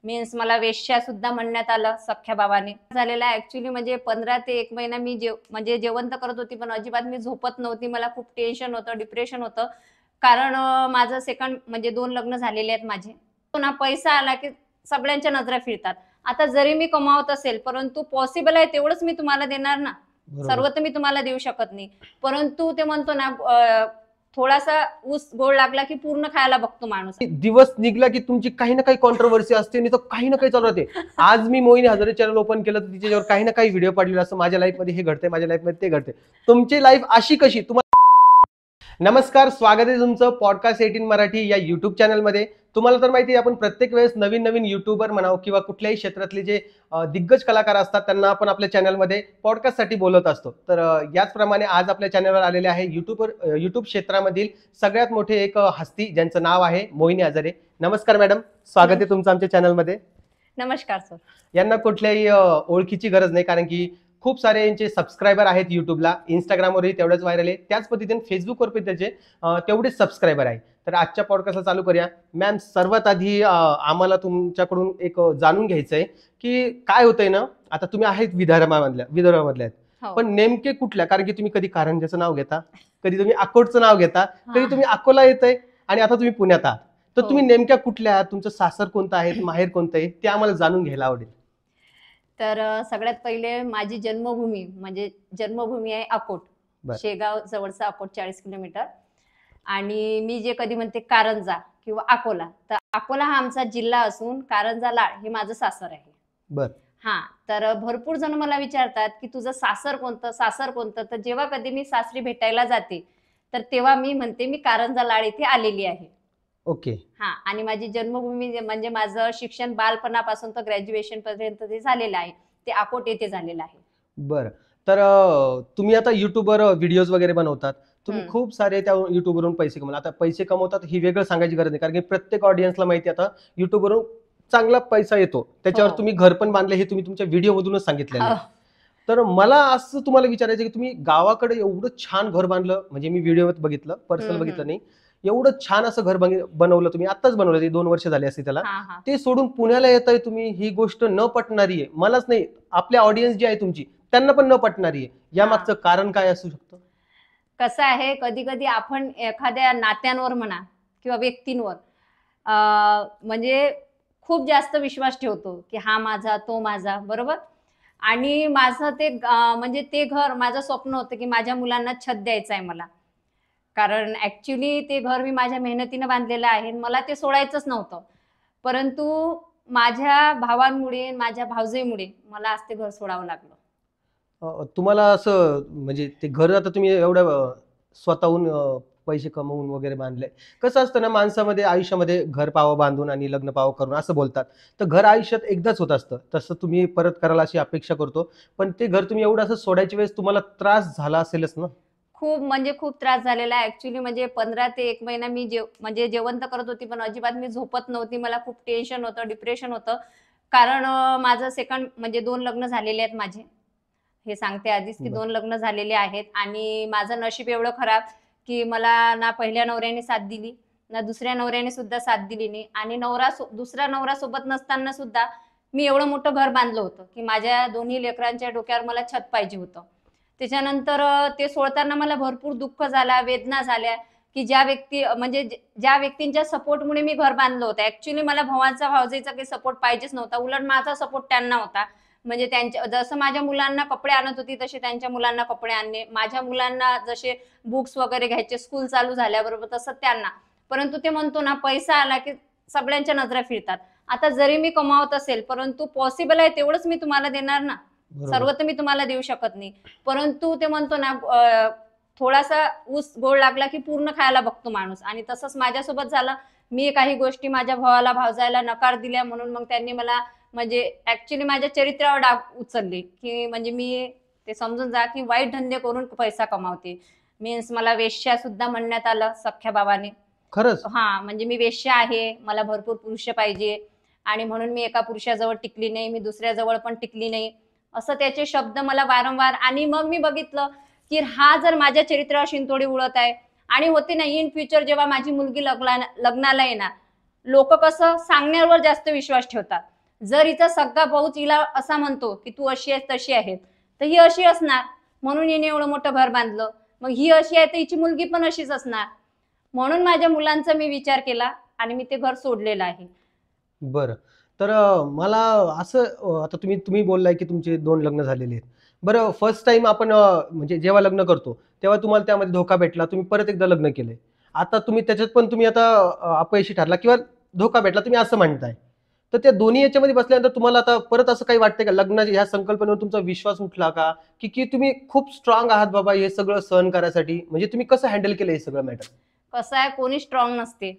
Means मला वेश्या सुद्धा म्हणण्यात आलं सख्या भावाने. झालेला ऍक्च्युली म्हणजे 15 ते 1 महिना मी म्हणजे जेवण तर करत होती, पण अजिबात मी झोपत नव्हती. मला खूप टेन्शन होतं, डिप्रेशन होतं. कारण माझं सेकंड म्हणजे 2 लग्न झालेले आहेत माझे. पुन्हा पैसा आला की सगळ्यांच्या नजरा फिरतात. आता जरी मी कमावत असेल, परंतु पॉसिबल आहे तेवढंच मी तुम्हाला देणार ना. सर्व तर मी तुम्हाला देऊ शकत नाही. परंतु ते म्हणतो ना, थोडासा ऊस गोड लागला की पूर्ण खायला बघतो माणूस. दिवस निघला की तुमची काही ना काही कॉन्ट्रोवर्सी असते आणि तो काही ना काही चालू राहते. आज मी मोहिनी हजारे चॅनल ओपन केलं तर तिच्यावर काही ना काही व्हिडिओ पडलेला असं, माझ्या लाईफ मध्ये हे घडते, माझ्या लाईफ मध्ये ते घडते. तुमची लाईफ अशी कशी? तुम्हाला नमस्कार, स्वागत आहे तुमचं पॉडकास्ट 18 मराठी या युट्यूब चॅनलमध्ये. तुम्हाला तर माहिती आहे, आपण प्रत्येक वेळेस नवीन नवीन युट्यूबर म्हणावं किंवा कुठल्याही क्षेत्रातले जे दिग्गज कलाकार असतात त्यांना आपण आपल्या चॅनलमध्ये पॉडकास्टसाठी बोलत असतो. तर याचप्रमाणे आज आपल्या चॅनलवर आलेले आहे युट्यूब क्षेत्रामधील सगळ्यात मोठे एक हस्ती, ज्यांचं नाव आहे मोहिनी हजारे. नमस्कार मॅडम, स्वागत आहे तुमचं आमच्या चॅनलमध्ये. नमस्कार सर. यांना कुठल्याही ओळखीची गरज नाही, कारण की खूप सारे यांचे सबस्क्रायबर आहेत युट्यूबला, इंस्टाग्रामवरही तेवढेच व्हायरल आहे, त्याच पद्धतीने फेसबुकवर पण त्याचे तेवढेच सबस्क्रायबर आहे. तर आजच्या पॉडकास्टला चालू करूया. मॅम, सर्वात आधी आम्हाला तुमच्याकडून एक जाणून घ्यायचं आहे की काय होतंय ना, आता तुम्ही आहेत विदर्भामधल्या आहेत, पण नेमके कुठल्या? कारण की तुम्ही कधी कारंजाचं नाव घेता, कधी तुम्ही अकोटचं नाव घेता, कधी तुम्ही अकोला येतंय आणि आता तुम्ही पुण्यात आहात. तर तुम्ही नेमक्या कुठल्या आहात? तुमचं सासर कोणतं आहे, माहेर कोणतं आहे, ते आम्हाला जाणून घ्यायला आवडेल. तर सगळ्यात पहिले माझी जन्मभूमी आहे अकोट, शेगाव जवळचा अकोट, 40 किलोमीटर. आणि मी जे कधी म्हणते कारंजा किंवा अकोला, तर अकोला हा आमचा जिल्हा असून कारंजा लाड हे माझं सासर आहे. बर. हा, तर भरपूर जण मला विचारतात की तुझं सासर कोणतं. तर जेव्हा कधी मी सासरी भेटायला जाते तर तेव्हा मी म्हणते मी कारंजा लाड इथे आलेली आहे. ओके. हा, आणि माझी जन्मभूमी म्हणजे माझं शिक्षण बालपणापासून तर ग्रॅज्युएशन पर्यंत जे झालेलं आहे ते अकोट येथे झालेलं आहे. बरं. तर तुम्ही आता युट्यूबवर व्हिडिओज वगैरे बनवतात, तुम्ही खूप सारे त्या युट्यूबवरून पैसे कमवतात. आता पैसे कमवतात ही वेगळं सांगायची गरज नाही, कारण की प्रत्येक ऑडियन्सला माहिती आता युट्यूबवरून चांगला पैसा येतो. त्याच्यावर तुम्ही घर पण बांधले, हे तुम्ही तुमच्या व्हिडिओ मधूनच सांगितलेलं आहे. तर मला असं तुम्हाला विचारायचं की तुम्ही गावाकडे एवढं छान घर बांधलं, म्हणजे मी व्हिडिओ बघितलं, पर्सनल बघितलं नाही, एवढं छान असं घर बनवलं तुम्ही, आत्ताच बनवलं, ते 2 वर्ष झाले असते त्याला. ते सोडून पुण्याला येताय तुम्ही, ही गोष्ट न पटणारी आहे. मलाच नाही, आपल्या ऑडियन्स जी आहे तुमची त्यांना पण न पटणारी आहे. या मागचं कारण काय असू शकतं? कसं आहे, कधी कधी आपण एखाद्या नात्यांवर म्हणा किंवा व्यक्तींवर म्हणजे खूप जास्त विश्वास ठेवतो की हा माझा, तो माझा, बरोबर. आणि माझं ते म्हणजे ते घर माझं स्वप्न होतं की माझ्या मुलांना छत द्यायचं आहे मला. कारण ऍक्च्युली ते घर मी माझ्या मेहनतीने बांधलेलं आहे, मला ते सोडायचंच नव्हतं. परंतु माझ्या भावांमुळे, माझ्या भावजेमुळे मला आज ते घर सोडावं लागलं. तुम्हाला असं म्हणजे ते घर आता तुम्ही एवढं स्वतःहून पैसे कमवून वगैरे बांधले, कसं असतं ना माणसामध्ये आयुष्यामध्ये, घर पाव बांधून आणि लग्न पाव करून असं बोलतात. तर घर आयुष्यात एकदाच होत असतं, तसं तुम्ही परत कराल अशी अपेक्षा करतो. पण ते घर तुम्ही एवढं असं सोडायच्या वेळेस तुम्हाला त्रास झाला असेलच ना? खूप त्रास झालेला आहे. ऍक्च्युली म्हणजे 15 ते 1 महिना मी म्हणजे जेवण तर करत होती, पण अजिबात मी झोपत नव्हती. मला खूप टेन्शन होतं, डिप्रेशन होतं. कारण माझं सेकंड म्हणजे 2 लग्न झालेले आहेत माझे. हे सांगते आधीच की 2 लग्न झालेले आहेत. आणि माझं नशीब एवढं खराब की मला ना पहिल्या नवऱ्याने साथ दिली, ना दुसऱ्या नवऱ्याने सुद्धा साथ दिली नाही. आणि दुसरा नवरा सोबत नसताना सुद्धा मी एवढं मोठं घर बांधलं होतं की माझ्या दोन्ही लेकरांच्या डोक्यावर मला छत पाहिजे होतं. त्याच्यानंतर ते सोडताना मला भरपूर दुःख झाला, वेदना झाल्या की ज्या व्यक्तींच्या सपोर्टमुळे मी घर बांधलं होतं. ऍक्च्युली मला भावजेचा काही सपोर्ट पाहिजेच नव्हता, उलट माझा सपोर्ट त्यांना होता. म्हणजे त्यांच्या जसं माझ्या मुलांना कपडे आणत होती तसे त्यांच्या मुलांना कपडे आणणे, माझ्या मुलांना जसे बुक्स वगैरे घ्यायचे स्कूल चालू झाल्याबरोबर तसं त्यांना. परंतु ते म्हणतो ना, पैसा आला की सगळ्यांच्या नजरा फिरतात. आता जरी मी कमावत असेल, परंतु पॉसिबल आहे तेवढंच मी तुम्हाला देणार ना. सर्व तर मी तुम्हाला देऊ शकत नाही. परंतु ते म्हणतो ना, थोडासा ऊस गोड लागला की पूर्ण खायला बघतो माणूस. आणि तसंच माझ्यासोबत झालं. मी काही गोष्टी माझ्या भावजायला नकार दिल्या, म्हणून मग त्यांनी मला म्हणजे ऍक्च्युली माझ्या चरित्रावर डाग उचलले की म्हणजे मी ते समजून जा की वाईट धंदे करून पैसा कमावते. मीन्स मला वेश्या सुद्धा म्हणण्यात आलं सख्या भावाने. खरंच? हा, म्हणजे मी वेश्या आहे, मला भरपूर पुरुष पाहिजे आणि म्हणून मी एका पुरुषाजवळ टिकली नाही, मी दुसऱ्याजवळ पण टिकली नाही, असं त्याचे शब्द मला वारंवार. आणि मग मी बघितलं की हा जर माझ्या चरित्रावर शिंतोडी उडत आहे आणि होते ना इन फ्युचर जेव्हा माझी मुलगी लग्नाला येणार, लोक कसं सांगण्यावर जास्त विश्वास ठेवतात. जर हिचा सगळा भाऊच हिला असा म्हणतो की तू अशी आहेस तशी आहे, तर ही अशी असणार, म्हणून हिने एवढं मोठं घर बांधलं. मग ही अशी आहे तर हिची मुलगी पण अशीच असणार. म्हणून माझ्या मुलांचा मी विचार केला आणि मी ते घर सोडलेलं आहे. बरं. तर मला असं आता तुम्ही तुम्ही बोललाय की तुमचे 2 लग्न झालेले आहेत. बरं, फर्स्ट टाईम आपण म्हणजे जेव्हा लग्न करतो, तेव्हा तुम्हाला त्यामध्ये धोका भेटला, तुम्ही परत एकदा लग्न केलंय. आता तुम्ही त्याच्यात पण तुम्ही आता अपयशी ठरला किंवा धोका भेटला तुम्ही असं म्हणताय. तर त्या दोन्ही याच्यामध्ये बसल्यानंतर तुम्हाला आता परत असं काही वाटतंय का लग्नाच्या ह्या संकल्पनेवर तुमचा विश्वास उठला का? की तुम्ही खूप स्ट्रॉंग आहात बाबा हे सगळं सहन करायसाठी? म्हणजे तुम्ही कसं हँडल केलं हे सगळं मॅटर? कसं आहे, कोणी स्ट्रॉंग नसते.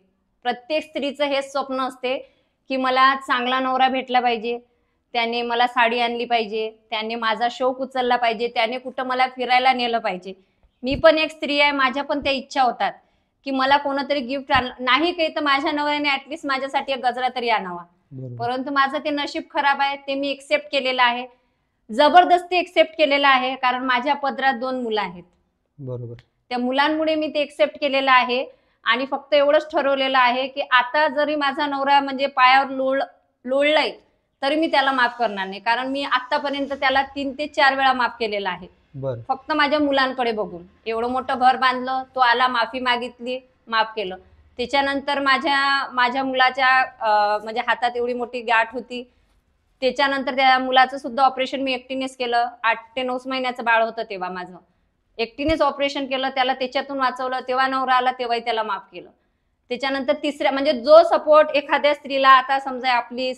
प्रत्येक स्त्रीचं हेच स्वप्न असते की मला चांगला नवरा भेटला पाहिजे, त्याने मला साडी आणली पाहिजे, त्याने माझा शौक उचलला पाहिजे, त्याने कुठं मला फिरायला नेलं पाहिजे. मी पण एक स्त्री आहे, माझ्या पण त्या इच्छा होतात की मला कोणतरी गिफ्ट नाही काही तर माझ्या नवऱ्याने ऍटलिस्ट माझ्यासाठी एक गजरा तरी आणावा. परंतु माझं ते नशीब खराब आहे, ते मी एक्सेप्ट केलेलं आहे, जबरदस्ती एक्सेप्ट केलेलं आहे, कारण माझ्या पदरात 2 मुलं आहेत. बरोबर. त्या मुलांमुळे मी ते एक्सेप्ट केलेलं आहे आणि फक्त एवढंच ठरवलेलं आहे की आता जरी माझा नवरा म्हणजे पायावर लोळलाय तरी मी त्याला माफ करणार नाही, कारण मी आतापर्यंत त्याला 3 ते 4 वेळा माफ केलेला आहे. बरं. फक्त माझ्या मुलांकडे बघून. एवढं मोठं घर बांधलं, तो आला, माफी मागितली, माफ केलं. त्याच्यानंतर माझ्या मुलाच्या म्हणजे हातात एवढी मोठी गाठ होती. त्याच्यानंतर त्या मुलाचं सुद्धा ऑपरेशन मी एकटीनेच केलं. 8 ते 9 महिन्याचं बाळ होतं तेव्हा माझं. एकटीनेच ऑपरेशन केलं, त्याला त्याच्यातून वाचवलं. तेव्हा नवरा आला, तेव्हाही त्याला माफ केलं. त्याच्यानंतर तिसऱ्या म्हणजे जो सपोर्ट एखाद्या स्त्रीला, आता समजा आपली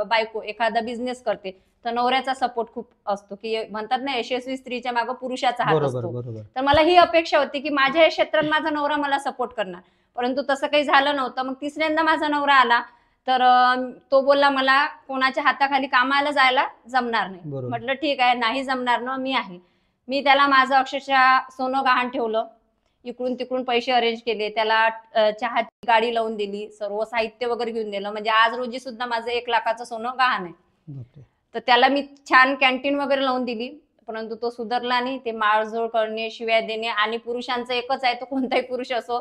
बायको एखादा बिझनेस करते तर नवऱ्याचा सपोर्ट खूप असतो, की म्हणतात ना यशस्वी स्त्रीच्या मागे पुरुषाचा हात बरोबर असतो. बरोबर. तर मला ही अपेक्षा होती की माझ्या या क्षेत्रात माझा नवरा मला सपोर्ट करणार, परंतु तसं काही झालं नव्हतं. मग तिसऱ्यांदा माझा नवरा आला तर तो बोलला मला कोणाच्या हाताखाली कामाला जायला जमणार नाही. बरोबर. म्हटलं ठीक आहे, नाही जमणार ना, मी आहे. मी त्याला माझं अक्षरशः सोनं गहाण ठेवलं, इकडून तिकडून पैसे अरेंज केले, त्याला चहाची गाडी लावून दिली, सर्व साहित्य वगैरे घेऊन दिलं. म्हणजे आज रोजी सुद्धा माझं 1 लाखाचं सोनं गहाण आहे. बापरे. तर त्याला मी छान कॅन्टीन वगैरे लावून दिली, परंतु तो सुधारला नाही. ते माळजोळ करणे, शिव्या देणे, आणि पुरुषांचं एकच आहे, तो कोणताही पुरुष असो,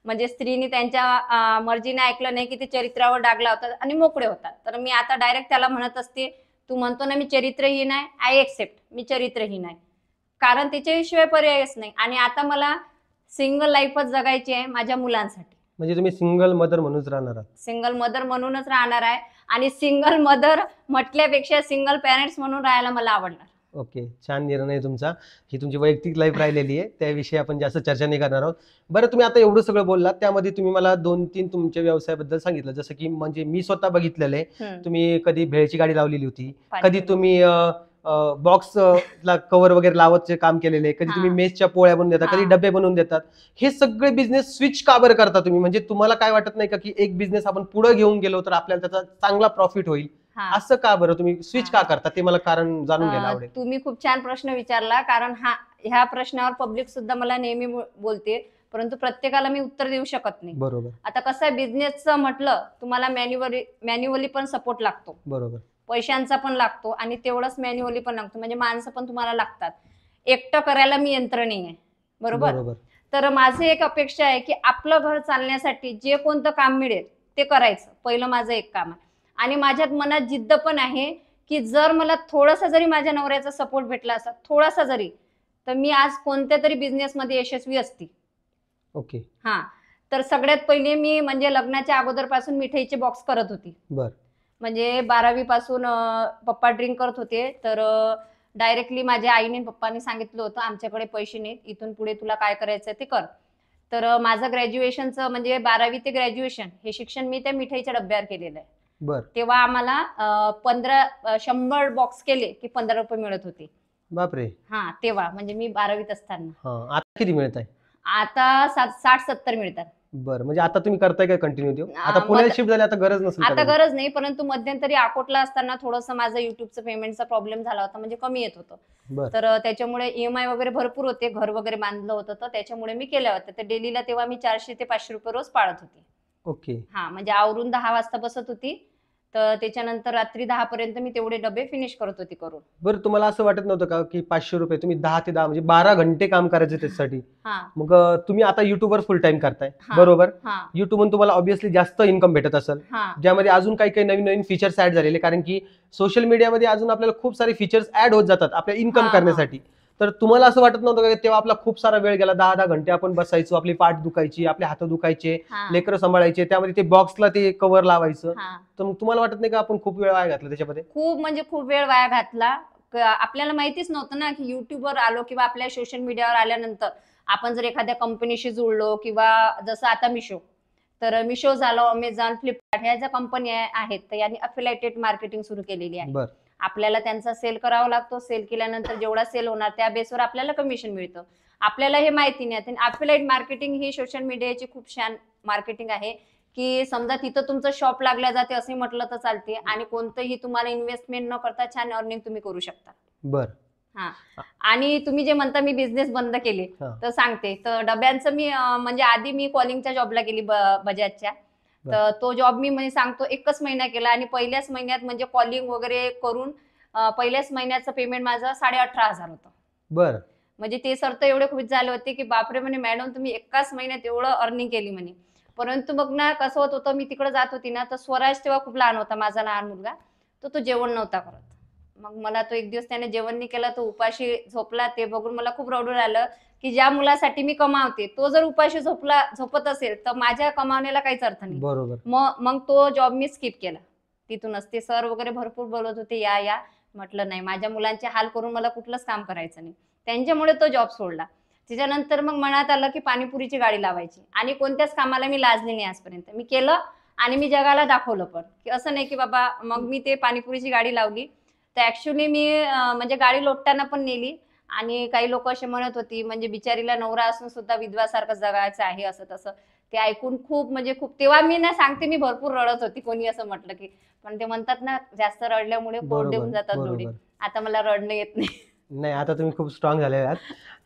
म्हणजे स्त्रीने त्यांच्या मर्जीने ऐकलं नाही की ते चरित्रावर डाग लावतात आणि मोकळे होतात. तर मी आता डायरेक्ट त्याला म्हणत असते, तू म्हणतो ना मी चरित्रहीन आहे, आय एक्सेप्ट, मी चरित्रहीन आहे, कारण त्याच्याशिवाय पर्यायच नाही. आणि आता मला सिंगल लाईफच जगायची आहे माझ्या मुलांसाठी. म्हणजे तुम्ही सिंगल मदर म्हणूनच राहणार आहात? सिंगल मदर म्हणूनच राहणार आहे, आणि सिंगल मदर म्हटल्यापेक्षा सिंगल पॅरेंट्स म्हणून राहायला मला आवडणार. ओके, छान निर्णय तुमचा. ही तुमची वैयक्तिक लाईफ राहिलेली आहे, त्याविषयी आपण जास्त चर्चा नाही करणार आहोत. बरं, तुम्ही आता एवढं सगळं बोललात, त्यामध्ये तुम्ही मला 2-3 तुमच्या व्यवसायाबद्दल सांगितलं, जसं की म्हणजे मी स्वतः बघितलेलं आहे. तुम्ही कधी भेळची गाडी लावलेली होती, कधी तुम्ही बॉक्स ला कव्हर वगैरे लावतचे काम केलेले, कधी तुम्ही मेसच्या पोळ्या बनवून देता, कधी डबे बनवून देतात. हे सगळे बिझनेस स्विच का बरं करता तुम्ही? म्हणजे तुम्हाला काय वाटत नाही का की एक बिझनेस आपण पुढे घेऊन गेलो तर आपल्याला त्याचा चांगला प्रॉफिट होईल? असं का बरं तुम्ही स्विच का करता, ते मला कारण जाणून घ्यायला आवडेल. तुम्ही खूप छान प्रश्न विचारला, कारण ह्या प्रश्नावर पब्लिक सुद्धा मला नेहमी बोलते, परंतु प्रत्येकाला मी उत्तर देऊ शकत नाही. बरोबर. आता कसं आहे, बिझनेसचं म्हटलं तुम्हाला मॅन्युअली पण सपोर्ट लागतो, बरोबर, पैशांचा पण लागतो, आणि तेवढंच मॅन्युअली पण लागतो, म्हणजे माणसं पण तुम्हाला लागतात. एकटं करायला मी यंत्र नाही आहे, बरोबर. तर माझी एक अपेक्षा आहे की आपलं घर चालण्यासाठी जे कोणतं काम मिळेल ते करायचं, पहिलं माझं एक काम आहे. आणि माझ्यात मनात जिद्द पण आहे की जर मला थोडासा जरी माझ्या नवऱ्याचा सपोर्ट भेटला असता, थोडासा जरी, तर मी आज कोणत्या तरी बिझनेसमध्ये यशस्वी असती. ओके. तर सगळ्यात पहिले मी म्हणजे लग्नाच्या अगोदरपासून मिठाईचे बॉक्स करत होती. म्हणजे 12वी पासून पप्पा ड्रिंक करत होते, तर डायरेक्टली माझ्या आईने पप्पांनी सांगितलं होतं आमच्याकडे पैसे नाहीत, इथून पुढे तुला काय करायचं ते कर. तर माझं ग्रॅज्युएशनचं म्हणजे 12वी ते ग्रॅज्युएशन हे शिक्षण मी त्या मिठाईच्या डब्यावर केलेलं आहे. तेव्हा आम्हाला 100 बॉक्स केले की 15 रुपये मिळत होते. बापरे. तेव्हा म्हणजे मी 12वीत असताना. आता किती मिळत आहे? आता 60-70 मिळतात. बरं, म्हणजे आता तुम्ही करताय काय कंटिन्यू? आता पुण्याला शिफ्ट झाले, आता गरज नसेल? आता गरज नाही, परंतु मध्यंतरी अकोटला असताना थोडंसं माझं युट्यूबचं पेमेंटचा प्रॉब्लेम झाला होता, म्हणजे कमी येत होतं. तर त्याच्यामुळे EMI वगैरे भरपूर होते, घर वगैरे बांधलं होतं, तर त्याच्यामुळे मी केल्या होत्या. तर डेलीला तेव्हा मी 400 ते 500 रुपये रोज पाळत होती. ओके. म्हणजे आवरून 10 वाजता बसत होती, तर त्याच्यानंतर रात्री 10 पर्यंत मी तेवढे डबे फिनिश करत होती करून. बरं, तुम्हाला असं वाटत नव्हतं का की 500 रुपये तुम्ही 10 ते 10 म्हणजे 12 घंटे काम करायचे त्याच्यासाठी? हा मग तुम्ही आता युट्यूबवर फुल टाइम करताय, हा बरोबर? हा युट्यूबवरून तुम्हाला ऑब्व्हियसली जास्त इन्कम भेटत असेल, हा ज्यामध्ये अजून काही काही नवीन नवीन फीचर्स ऍड झालेले, कारण की सोशल मीडियामध्ये अजून आपल्याला खूप सारे फीचर्स ऍड होत जातात आपल्या इन्कम हा, करण्यासाठी. तर तुम्हाला असं वाटत नव्हतं का तेव्हा आपला खूप सारा वेळ गेला, 10-10 घंटे आपण बसायचो, आपली पाठ दुखायची, आपले हात दुखायचे, हा लेकरं सांभाळायचे, त्यामध्ये ते बॉक्सला ते कव्हर लावायचं, हा तर मग तुम्हाला वाटत नाही का आपण खूप वेळ वाया घातला त्याच्यामध्ये? खूप म्हणजे खूप वेळ वाया घातला. आपल्याला माहितीच नव्हतं ना की युट्यूबवर आलो किंवा आपल्या सोशल मीडियावर आल्यानंतर आपण जर एखाद्या कंपनीशी जुळलो किंवा जसं आता मिशो, तर मिशो झालं, अमेझॉन, फ्लिपकार्ट ह्या ज्या कंपनी आहेत तर यांनी अफिलिएटेड मार्केटिंग सुरू केलेली आहे. बर, आपल्याला त्यांचा सेल करावा लागतो. सेल केल्यानंतर जेवढा सेल होणार त्या बेसवर आपल्याला कमिशन मिळतं. आपल्याला हे माहिती नाही. अफिलिएट मार्केटिंग ही सोशल मीडियाची खूप छान मार्केटिंग आहे की समजा तिथं तुमचं शॉप लागल्या जाते असे म्हटलं तर चालते आणि कोणतंही तुम्हाला इन्व्हेस्टमेंट न करता छान अर्निंग तुम्ही करू शकता. बर. हा आणि तुम्ही जे म्हणता मी बिझनेस बंद केले, हा. तर सांगते. तर डब्यांचं मी म्हणजे आधी मी कॉलिंगच्या जॉबला गेली बजाजच्या. तर तो जॉब मी म्हणजे सांगतो 1च महिना केला आणि पहिल्याच महिन्यात म्हणजे कॉलिंग वगैरे करून पहिल्याच महिन्याचं पेमेंट माझं 18,500 होतं. बर. म्हणजे ते सर तर एवढे खुश झाले होते की बापरे म्हणे मॅडम तुम्ही एकाच महिन्यात एवढं अर्निंग केली म्हणे. परंतु मग ना कसं होत होतं, मी तिकडे जात होती ना तर स्वराज तेव्हा खूप लहान होता माझा लहान मुलगा, तो जेवण नव्हता करत. मग मला तो एक दिवस त्याने जेवण नाही केलं, तो उपाशी झोपला. ते बघून मला खूप रडू आलं की ज्या मुलासाठी मी कमावते तो जर उपाशी झोपत असेल तर माझ्या कमावण्याला काहीच अर्थ नाही. बरोबर. मग तो जॉब मी स्किप केला. तिथूनच ते सर वगैरे भरपूर बोलत होते या म्हटलं नाही, माझ्या मुलांचे हाल करून मला कुठलंच काम करायचं नाही. त्यांच्यामुळे तो जॉब सोडला. त्याच्यानंतर मग मनात आलं की पाणीपुरीची गाडी लावायची आणि कोणत्याच कामाला मी लाजली नाही आजपर्यंत. मी केलं आणि मी जगाला दाखवलं पण की असं नाही की बाबा. मग मी ते पाणीपुरीची गाडी लावली. तर ऍक्च्युली मी म्हणजे गाडी लोटताना पण नेली आणि काही लोक असे म्हणत होती म्हणजे बिचारीला नवरा असून सुद्धा विधवासारखं जगायचं आहे असं तसं. ते ऐकून खूप म्हणजे खूप तेव्हा मी ना सांगते मी भरपूर रडत होती कोणी असं म्हटलं की. पण ते म्हणतात ना जास्त रडल्यामुळे कोरडे देऊन जातात डोळे. आता मला रडणं येत नाही. नाही, आता तुम्ही खूप स्ट्रॉंग झाले आहात.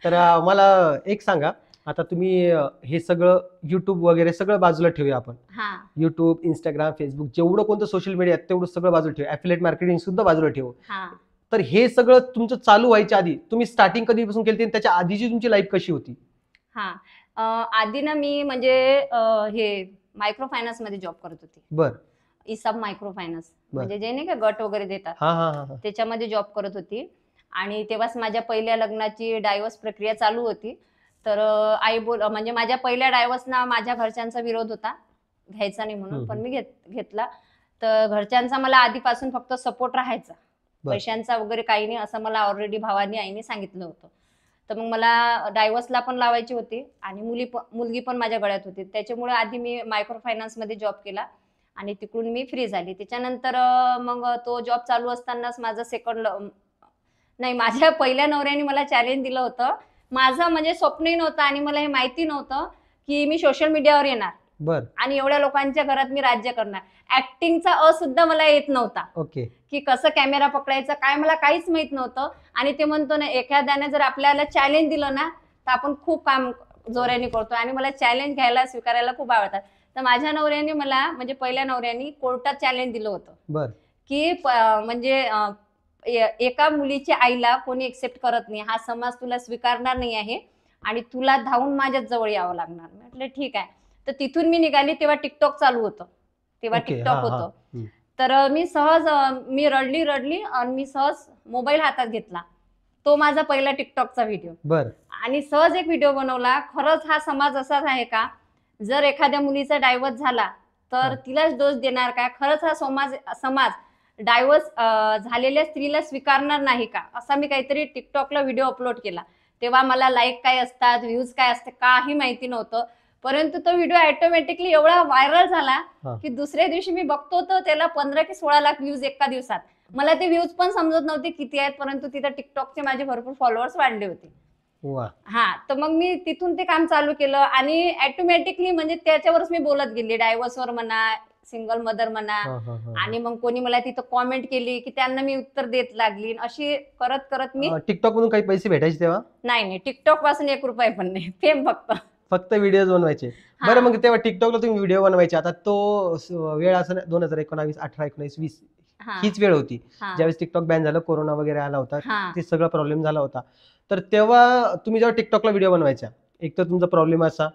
तर मला एक सांगा, आता तुम्ही हे सगळं युट्यूब वगैरे सगळं बाजूला ठेवूया आपण. हा युट्यूब, इंस्टाग्राम, फेसबुक जेवढं कोणतं सोशल मीडिया आहे तेवढं सगळं बाजूला ठेवू, ऍफिलिएट मार्केटिंग सुद्धा बाजूला ठेवू. हा तर हे सगळं तुमचं चालू व्हायच्या आधी तुम्ही स्टार्टिंग कधीपासून केली आणि त्याच्या आधीची तुमची लाईफ कशी होती? हा आधी ना मी म्हणजे हे मायक्रो फायनान्स मध्ये जॉब करत होती. बर. इसाब मायक्रो फायनान्स बर. म्हणजे जे नाही का गट वगैरे देतात हा हा हा हा. त्याच्यामध्ये जॉब करत होती. आणि तेव्हाच माझ्या पहिल्या लग्नाची डायव्हर्स प्रक्रिया चालू होती. तर आई म्हणजे माझ्या पहिल्या डायव्हर्सना माझ्या घरच्यांचा विरोध होता, घ्यायचा नाही म्हणून. पण मी घेतला. तर घरच्यांचा मला आधीपासून फक्त सपोर्ट राहायचा, पैशांचा वगैरे काही नाही असं मला ऑलरेडी भावानी आईने सांगितलं होतं. तर मग मला डायव्हर्सला पण लावायची होती आणि मुलगी पण माझ्या गळ्यात होती. त्याच्यामुळे आधी मी मायक्रो फायनान्स मध्ये जॉब केला आणि तिकडून मी फ्री झाली. त्याच्यानंतर मग तो जॉब चालू असतानाच माझं नाही, माझ्या पहिल्या नवऱ्याने मला चॅलेंज दिलं होतं. माझं म्हणजे स्वप्नही नव्हतं आणि मला हे माहिती नव्हतं की मी सोशल मीडियावर येणार. बर. आणि एवढ्या लोकांच्या घरात मी राज्य करणार. ऍक्टिंगचा सुद्धा मला येत नव्हता. ओके. की कसं कॅमेरा पकडायचं काय मला काहीच माहित नव्हतं. आणि ते म्हणतो ना एखाद्याने जर आपल्याला चॅलेंज दिलं ना तर आपण खूप काम जोराने करतो आणि मला चॅलेंज घ्यायला स्वीकारायला खूप आवडतात. तर माझ्या नवऱ्याने मला म्हणजे पहिल्या नवऱ्याने कोर्टात चॅलेंज दिलं होतं. बर. की म्हणजे एका मुलीच्या आईला कोणी एक्सेप्ट करत नाही, हा समाज तुला स्वीकारणार नाही आहे आणि तुला धावून माझ्याच जवळ यावं लागणार. म्हटलं ठीक आहे. तर तिथून मी निघाली तेव्हा टिकटॉक चालू होतं. तेव्हा टिकटॉक होतं. तर मी रडली आणि मी सहज मोबाईल हातात घेतला. तो माझा पहिला टिकटॉकचा व्हिडिओ. बर. आणि सहज एक व्हिडिओ बनवला. खरंच हा समाज असाच आहे का? जर एखाद्या मुलीचा डायव्हर्स झाला तर तिलाच दोष देणार का? खरंच हा समाज डायव्हर्स झालेल्या स्त्रीला स्वीकारणार नाही का? असा मी काहीतरी टिकटॉकला व्हिडिओ अपलोड केला. तेव्हा मला लाईक काय असतात, व्ह्यूज काय असते काही माहिती नव्हतं. परंतु तो व्हिडिओ ऑटोमॅटिकली एवढा व्हायरल झाला की दुसऱ्या दिवशी मी बघतो तर त्याला 15 की 16 लाख व्ह्यूज एका दिवसात. मला ते व्ह्यूज पण समजत नव्हते किती आहेत, परंतु तिथं टिकटॉकचे माझे भरपूर फॉलोअर्स वाढले होते. हा तर मग मी तिथून ते काम चालू केलं आणि ऑटोमॅटिकली म्हणजे त्याच्यावरच मी बोलत गेले. डायव्हर्सवर म्हणा, सिंगल मदर म्हणा. आणि मग कोणी मला तिथं कॉमेंट केली की त्यांना मी उत्तर देत लागली. अशी करत करत मी टिकटॉक मधून काही पैसे भेटायचे तेव्हा? नाही, टिकटॉक पासून 1 रुपया पण नाही, फेम फक्त. फक्त व्हिडिओज बनवायचे. बरं, मग तेव्हा टिकटॉकला तुम्ही व्हिडिओ बनवायचे, आता तो वेळ असं 2019, 18, 19, 20 हीच वेळ होती ज्यावेळेस टिकटॉक बॅन झालं, कोरोना वगैरे आला होता, ते सगळा प्रॉब्लेम झाला होता. तर तेव्हा तुम्ही जेव्हा टिकटॉकला व्हिडिओ बनवायच्या, एक तर तुमचा प्रॉब्लेम असा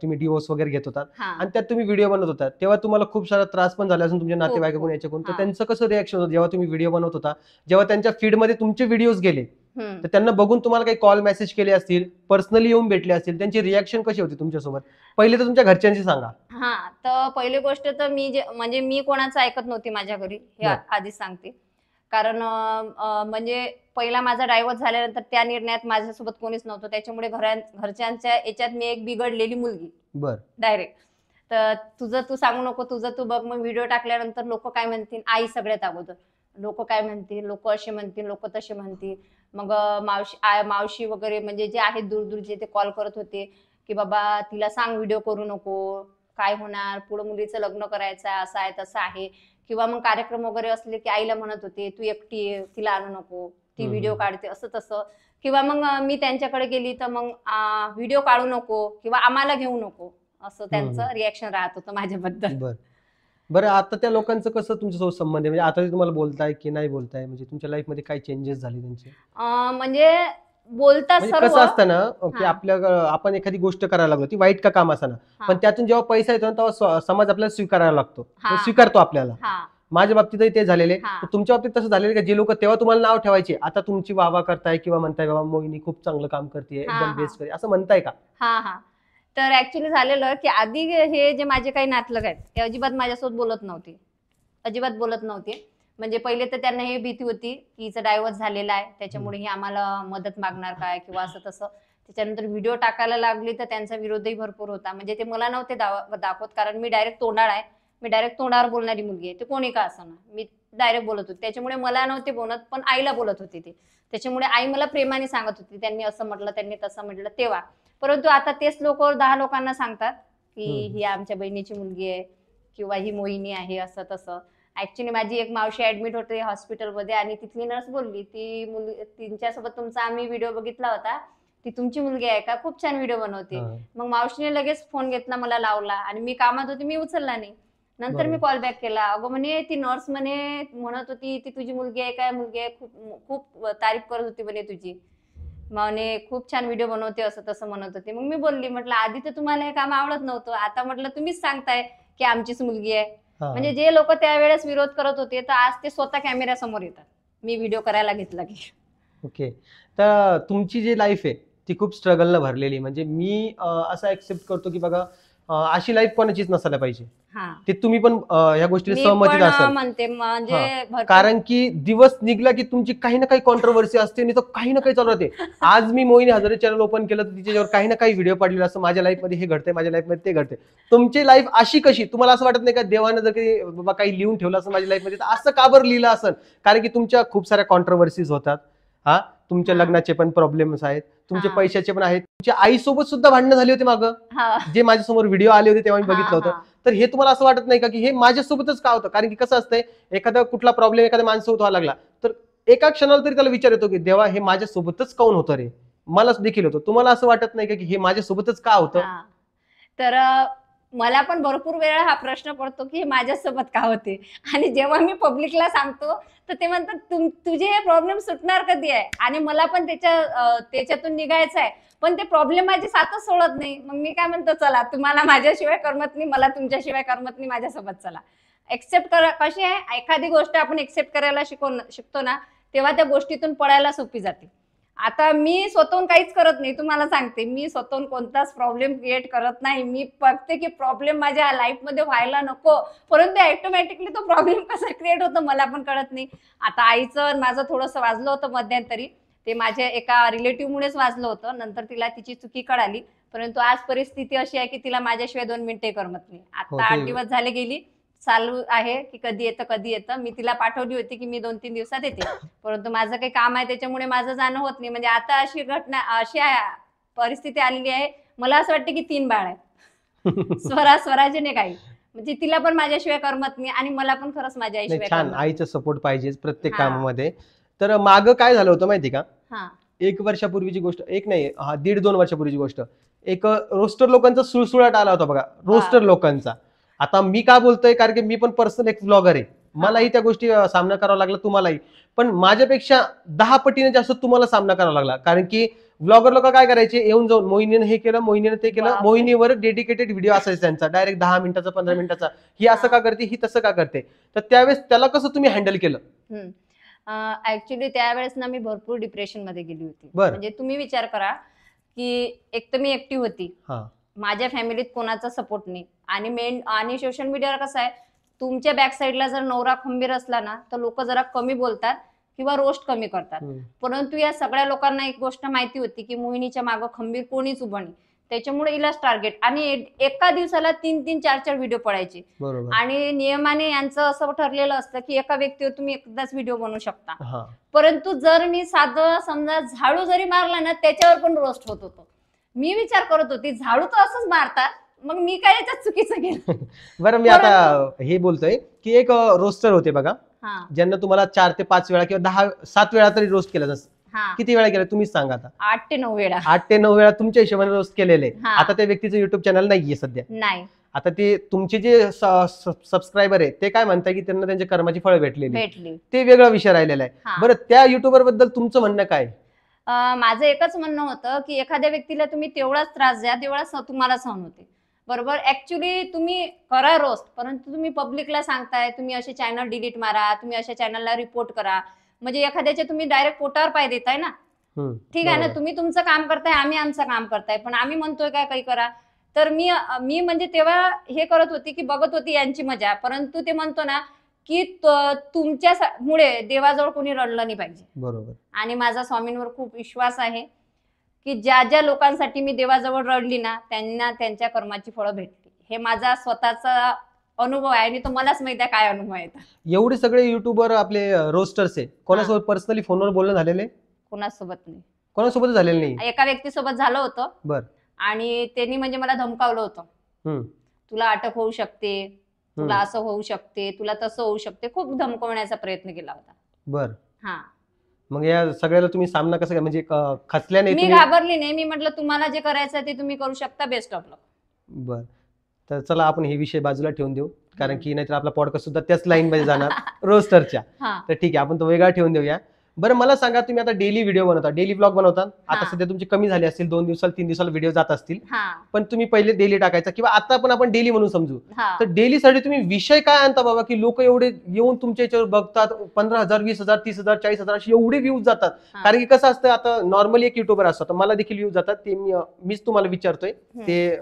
तुम्ही डिवोर्स वगैरे घेत होतात आणि त्यात तुम्ही व्हिडिओ बनवत होता, तेव्हा तुम्हाला खूप सारा त्रास पण झाला असून तुमच्या नातेवाईकाकडून याच्याकडून. तर त्यांचं कसं रिॲक्शन होतं जेव्हा तुम्ही व्हिडिओ बनवत होता, जेव्हा त्यांच्या फीडमध्ये तुमचे व्हिडिओज गेले, तर त्यांना बघून तुम्हाला काही कॉल मेसेज केले असतील, पर्सनली येऊन भेटले असतील, त्यांची रिॲक्शन कशी होती तुमच्यासोबत? पहिले तर तुमच्या घरच्यांची सांगा. तर पहिली गोष्ट तर म्हणजे मी कोणाचं ऐकत नव्हती माझ्या घरी, हे आधीच सांगते. कारण म्हणजे पहिला माझा डायव्होर्स झाल्यानंतर त्या निर्णयात माझ्यासोबत कोणीच नव्हतं, त्याच्यामुळे घरच्यांच्या याच्यात मी एक बिघडलेली मुलगी डायरेक्ट. तर तुझं तू सांगू नको, तुझं तू बघ. मग व्हिडिओ टाकल्यानंतर लोक काय म्हणतील, आई सगळ्यात अगोदर लोक काय म्हणतील, लोक असे म्हणतील, लोक तसे म्हणतील. मग मावशी वगैरे म्हणजे जे आहेत दूरदूरचे ते कॉल करत होते की बाबा तिला सांग व्हिडिओ करू नको, काय होणार, पुढे मुलीचं लग्न करायचं आहे, असं आहे तसं आहे. किंवा मग कार्यक्रम वगैरे असले की आईला म्हणत होते तू एकटी आहे, तिला आणू नको, ती व्हिडिओ काढते, असं तसं. किंवा मग मी त्यांच्याकडे गेली तर मग व्हिडिओ काढू नको किंवा आम्हाला घेऊ नको, असं त्यांचं रिॲक्शन राहत होतं माझ्याबद्दल. बरं, आता त्या लोकांचं कसं तुमच्यासोबत संबंध आहे? म्हणजे आता ते तुम्हाला बोलताय की नाही बोलताय? म्हणजे तुमच्या लाईफ मध्ये काय चेंजेस झाले त्यांचे? म्हणजे बोलतात सर्व. कसं असतं ना की आपण एखादी गोष्ट करायला लागलो, ती वाईट का काम असताना, पण त्यातून जेव्हा पैसा येतो तेव्हा समाज आपल्याला स्वीकारायला लागतो, स्वीकारतो आपल्याला. माझ्या बाबतीतही ते झालेले. तुमच्या बाबतीत तसं झालेलं का जे लोक तेव्हा तुम्हाला नाव ठेवायचे आता तुमची वाहवा करताय किंवा म्हणताय बाबा मोहिनी खूप चांगलं काम करते, एकदम बेस्ट करते, असं म्हणताय का? तर ऍक्च्युली झालेलं की आधी हे जे माझे काही नातलग आहेत ते अजिबात माझ्यासोबत बोलत नव्हते, अजिबात बोलत नव्हते. म्हणजे पहिले तर त्यांना हे भीती होती की हिचं डायव्होर्स झालेला आहे, त्याच्यामुळे ही आम्हाला मदत मागणार काय किंवा असं तसं. त्याच्यानंतर व्हिडिओ टाकायला लागली तर त्यांचा विरोधही भरपूर होता. म्हणजे ते मला नव्हते दाखवत, कारण मी डायरेक्ट तोंडाळ आहे, मी डायरेक्ट तोंडावर बोलणारी मुलगी आहे, ते कोणी का असं मी डायरेक्ट बोलत होते. त्याच्यामुळे मला नव्हते बोलत, पण आईला बोलत होते ते. त्याच्यामुळे आई मला प्रेमाने सांगत होती त्यांनी असं म्हटलं, त्यांनी तसं म्हटलं तेव्हा. परंतु आता तेच लोक 10 लोकांना सांगतात की ही आमच्या बहिणीची मुलगी आहे किंवा ही मोहिनी आहे, असं तसं. ऍक्च्युली माझी एक मावशी ऍडमिट होते हॉस्पिटलमध्ये आणि तिथली नर्स बोलली ती मुलगी, तिच्यासोबत तुमचा आम्ही व्हिडिओ बघितला होता, ती तुमची मुलगी आहे का, खूप छान व्हिडिओ बनवते. मग मावशीने लगेच फोन घेतला, मला लावला आणि मी कामात होती, मी उचलला नाही. नंतर मी कॉल बॅक केला, अगं म्हणे ती नर्स म्हणत होती ती तुझी मुलगी आहे काय, मुलगी आहे, खूप खूप तारीफ करत होती म्हणे तुझी, म्हणे खूप छान व्हिडिओ बनवते, असं तसं म्हणत होते. मग मी बोलली, म्हटलं आधी तर तुम्हाला हे काम आवडत नव्हतं, आता म्हटलं तुम्हीच सांगताय की आमचीच मुलगी आहे. म्हणजे जे लोक त्यावेळेस विरोध करत होते तर आज ते स्वतः कॅमेरा समोर येतात मी व्हिडिओ करायला घेतला की. ओके, तर तुमची जी लाईफ आहे ती खूप स्ट्रगलनं भरलेली. म्हणजे मी असं ऍक्सेप्ट करतो की बघा अशी लाईफ कोणाचीच नसायला पाहिजे. ते तुम्ही पण या गोष्टीला सहमतीत असाल म्हणते. म्हणजे कारण की दिवस निघला की तुमची काही ना काही कॉन्ट्रोवर्सी असते, नाही तर काही ना काही चालू राहते. आज मी मोहिनी हजारे चॅनल ओपन केलं तर तिच्यावर काही ना काही व्हिडिओ पाडलेला असं, माझ्या लाईफ मध्ये हे घडतंय, माझ्या लाईफ मध्ये ते घडते. तुमची लाईफ अशी कशी? तुम्हाला असं वाटत नाही का देवानं जर काही बाबा काही लिहून ठेवलं असं माझ्या लाईफ मध्ये, तर असं का बरं लिहिलं असेल? कारण की तुमच्या खूप साऱ्या कॉन्ट्रोवर्सीज होतात. तुमच्या लग्नाचे पण प्रॉब्लेम्स आहेत, तुमचे पैशाचे पण आहेत, तुमच्या आईसोबत सुद्धा भांडणं झाली होती मागं, जे माझ्यासमोर व्हिडिओ आले होते तेव्हा मी बघितलं होतं. तर हे तुम्हाला असं वाटत नाही का की हे माझ्यासोबतच का होतं? कारण की कसं असतंय, एखादा कुठला प्रॉब्लेम एखाद्या माणसासोबत व्हायला लागला तर एका क्षणाला तरी त्याला विचार येतो की देवा हे माझ्यासोबतच काऊन होतं रे? मलाच देखील होतं. तुम्हाला असं वाटत नाही का की हे माझ्यासोबतच का होतं? तर मला पण भरपूर वेळा हा प्रश्न पडतो की हे माझ्यासोबत का होते. आणि जेव्हा मी पब्लिकला सांगतो तर ते म्हणतात तुझे हे प्रॉब्लेम सुटणार कधी आहे, आणि मला पण त्याच्यातून निघायचं आहे, पण ते प्रॉब्लेम माझी साथच सोडत नाही. मग मी काय म्हणतो, चला तुम्हाला माझ्याशिवाय करमत नाही, मला तुमच्याशिवाय करमत नाही, माझ्यासोबत चला. एक्सेप्ट करा. कशी आहे, एखादी गोष्ट आपण एक्सेप्ट करायला शिकतो ना तेव्हा त्या गोष्टीतून पळायला सोपी जाते. आता मी स्वतःहून काहीच करत नाही, तुम्हाला सांगते, मी स्वतःहून कोणताच प्रॉब्लेम क्रिएट करत नाही. मी बघते की प्रॉब्लेम माझ्या लाईफमध्ये व्हायला नको, परंतु ऑटोमॅटिकली तो प्रॉब्लेम कसा क्रिएट होतो मला पण कळत नाही. आता आईचं माझं थोडंसं वाजलं होतं मध्यंतरी, ते माझ्या एका रिलेटिव्हमुळेच वाजलं होतं. नंतर तिला तिची चुकी कळाली, परंतु आज परिस्थिती अशी आहे की तिला माझ्याशिवाय 2 मिनिटे करमत नाही. आता 8 दिवस झाले गेली, चालू आहे की कधी येतं. मी तिला पाठवली होती की मी 2-3 दिवसात येते, परंतु माझं काही काम आहे त्याच्यामुळे माझं जाणं होत नाही. म्हणजे आता अशी परिस्थिती आलेली आहे, मला असं वाटतं की 3 बाळ आहेत. स्वराजे नाही काही, म्हणजे तिला पण माझ्याशिवाय करमत नाही आणि मला पण खरंच माझ्या आईशिवाय. छान, आईचा सपोर्ट पाहिजे प्रत्येक कामामध्ये. तर मागं काय झालं होतं माहिती का, 1 वर्षापूर्वीची गोष्ट, 1 नाही 1.5-2 वर्षापूर्वीची गोष्ट. एक रोस्टर लोकांचा सुळसुळाट आला होता बघा, रोस्टर लोकांचा. आता मी का बोलतोय, कारण की मी पण पर्सनल एक व्लॉगर आहे, मलाही त्या गोष्टी सामना करावा लागला, तुम्हालाही. पण माझ्यापेक्षा 10 पटीने जास्त तुम्हाला सामना करावा लागला, कारण की व्लॉगर लोक काय करायचे, येऊन जाऊन मोहिनीने हे केलं, मोहिनीने ते केलं, बापरे. मोहिनीवर डेडिकेटेड व्हिडिओ असायचा त्यांचा, डायरेक्ट 10 मिनिटाचा 15 मिनिटाचा, ही असं का करते, ही तसं का करते. तर त्यावेळेस त्याला कसं तुम्ही हँडल केलं? ऍक्च्युली त्यावेळेस ना मी भरपूर डिप्रेशन मध्ये गेली होती. बरं. म्हणजे तुम्ही विचार करा की एक तर मी एकटी होती, हा, माझ्या फॅमिलीत कोणाचा सपोर्ट नाही, आणि सोशल मीडियावर कसं आहे, तुमच्या बॅक साईडला जर नवरा खंबीर असला ना तर लोक जरा कमी बोलतात किंवा रोस्ट कमी करतात. परंतु या सगळ्या लोकांना एक गोष्ट माहिती होती की मोहिनीच्या मागं खंबीर कोणीच उभं नाही, त्याच्यामुळे हिलाच टार्गेट. आणि एका दिवसाला 3-3, 4-4 व्हिडिओ पडायचे. बरोबर. आणि नियमाने यांचं असं ठरलेलं असतं की एका व्यक्तीवर तुम्ही एकदाच व्हिडिओ बनवू शकता. हा, परंतु जर मी साधं समजा झाडू जरी मारला ना त्याच्यावर पण रोस्ट होत होतो. मी विचार करत होती झाडू तर असंच मारतात, मग मी काय याच्यात चुकीचं केलं. बरं, मी आता हे बोलतोय की एक रोस्टर होते बघा, हा ज्यांना तुम्हाला 4 ते 5 वेळा किंवा 10-7 वेळा तरी रोस्ट केलं. हा किती वेळा केलं तुम्हीच सांगा आता? 8 ते 9 वेळा. 8 ते 9 वेळा तुमच्या हिशोबाने रोस्ट केलेले. हा. आता त्या व्यक्तीचं युट्यूब चॅनल नाहीये सध्या. नाही आता ते तुमचे जे सबस्क्रायबर आहे ते काय म्हणताय की त्यांना त्यांच्या कर्माची फळं भेटलेली, भेटली. ते वेगळा विषय राहिलेला आहे. हा. बरं, त्या युट्यूबर बद्दल तुमचं म्हणणं काय? माझं एकच म्हणणं होतं की एखाद्या व्यक्तीला तुम्ही तेवढाच त्रास द्या तेवढा तुम्हाला सहन होते. बरोबर. ऍक्च्युली तुम्ही करा रोस्ट, परंतु तुम्ही पब्लिकला सांगताय तुम्ही असे चॅनल डिलीट मारा, तुम्ही अशा चॅनलला रिपोर्ट करा, म्हणजे एखाद्याचे तुम्ही डायरेक्ट पोटावर पाय देताय ना. ठीक आहे ना, तुम्ही तुमचं काम करताय, आम्ही आमचं काम करताय, पण आम्ही म्हणतोय काय काही करा. तर मी म्हणजे तेव्हा हे करत होती की बघत होती यांची मजा, परंतु ते म्हणतो ना की तुमच्या मुळे देवाजवळ कोणी रडलं नाही पाहिजे. बरोबर. आणि माझा स्वामींवर खूप विश्वास आहे की ज्या ज्या लोकांसाठी मी देवाजवळ रडली ना त्यांना त्यांच्या कर्माची फळं भेटली. हे माझा स्वतःचा अनुभव आहे आणि तो मलाच माहिती आहे काय अनुभव आहे. एवढे सगळे युट्यूबर आपले रोस्टर्स आहे, कोणासोबत पर्सनली फोनवर बोलणं झालेले? कोणासोबत नाही. कोणासोबत झालेलं नाही? एका व्यक्तीसोबत झालं होतं. बरं. आणि त्यांनी म्हणजे मला धमकावलं होतं, तुला अटक होऊ शकते, तुला असं होऊ शकते, तुला तसं होऊ शकते, खूप धमकवण्याचा प्रयत्न केला होता. बरं. हा, मग या सगळ्याला तुम्ही सामना कसा, म्हणजे खचल्याने? मी घाबरली नाही. मी म्हटलं तुम्हाला जे करायचं ते तुम्ही करू शकता, बेस्ट ऑफ लक. बर, तर चला आपण हे विषय बाजूला ठेवून देऊ, कारण की नाहीतर आपला पॉडकास्ट सुद्धा त्याच लाईन मध्ये जाणार रोस्टरच्या. तर ठीक आहे, आपण तो वेगळा ठेवून देऊया. बरं, मला सांगा, तुम्ही आता डेली व्हिडिओ बनवता, डेली ब्लॉग बनवता, आता सध्या तुमची कमी झाली असतील, 2 दिवसाला 3 दिवसाला व्हिडिओ जात असतील, पण तुम्ही पहिले डेली टाकायचा, किंवा आता पण आपण डेली म्हणून समजू. तर डेली साठी तुम्ही विषय काय आणता बाबा, की लोक एवढे येऊन तुमच्या याच्यावर बघतात, 15,000, 20,000, 30,000, 40,000 असे एवढे व्ह्यूज जातात? कारण की कसं असतं, आता नॉर्मली एक युट्यूबर असतो, तर मला देखील व्ह्यूज जातात, ते मीच तुम्हाला विचारतोय, ते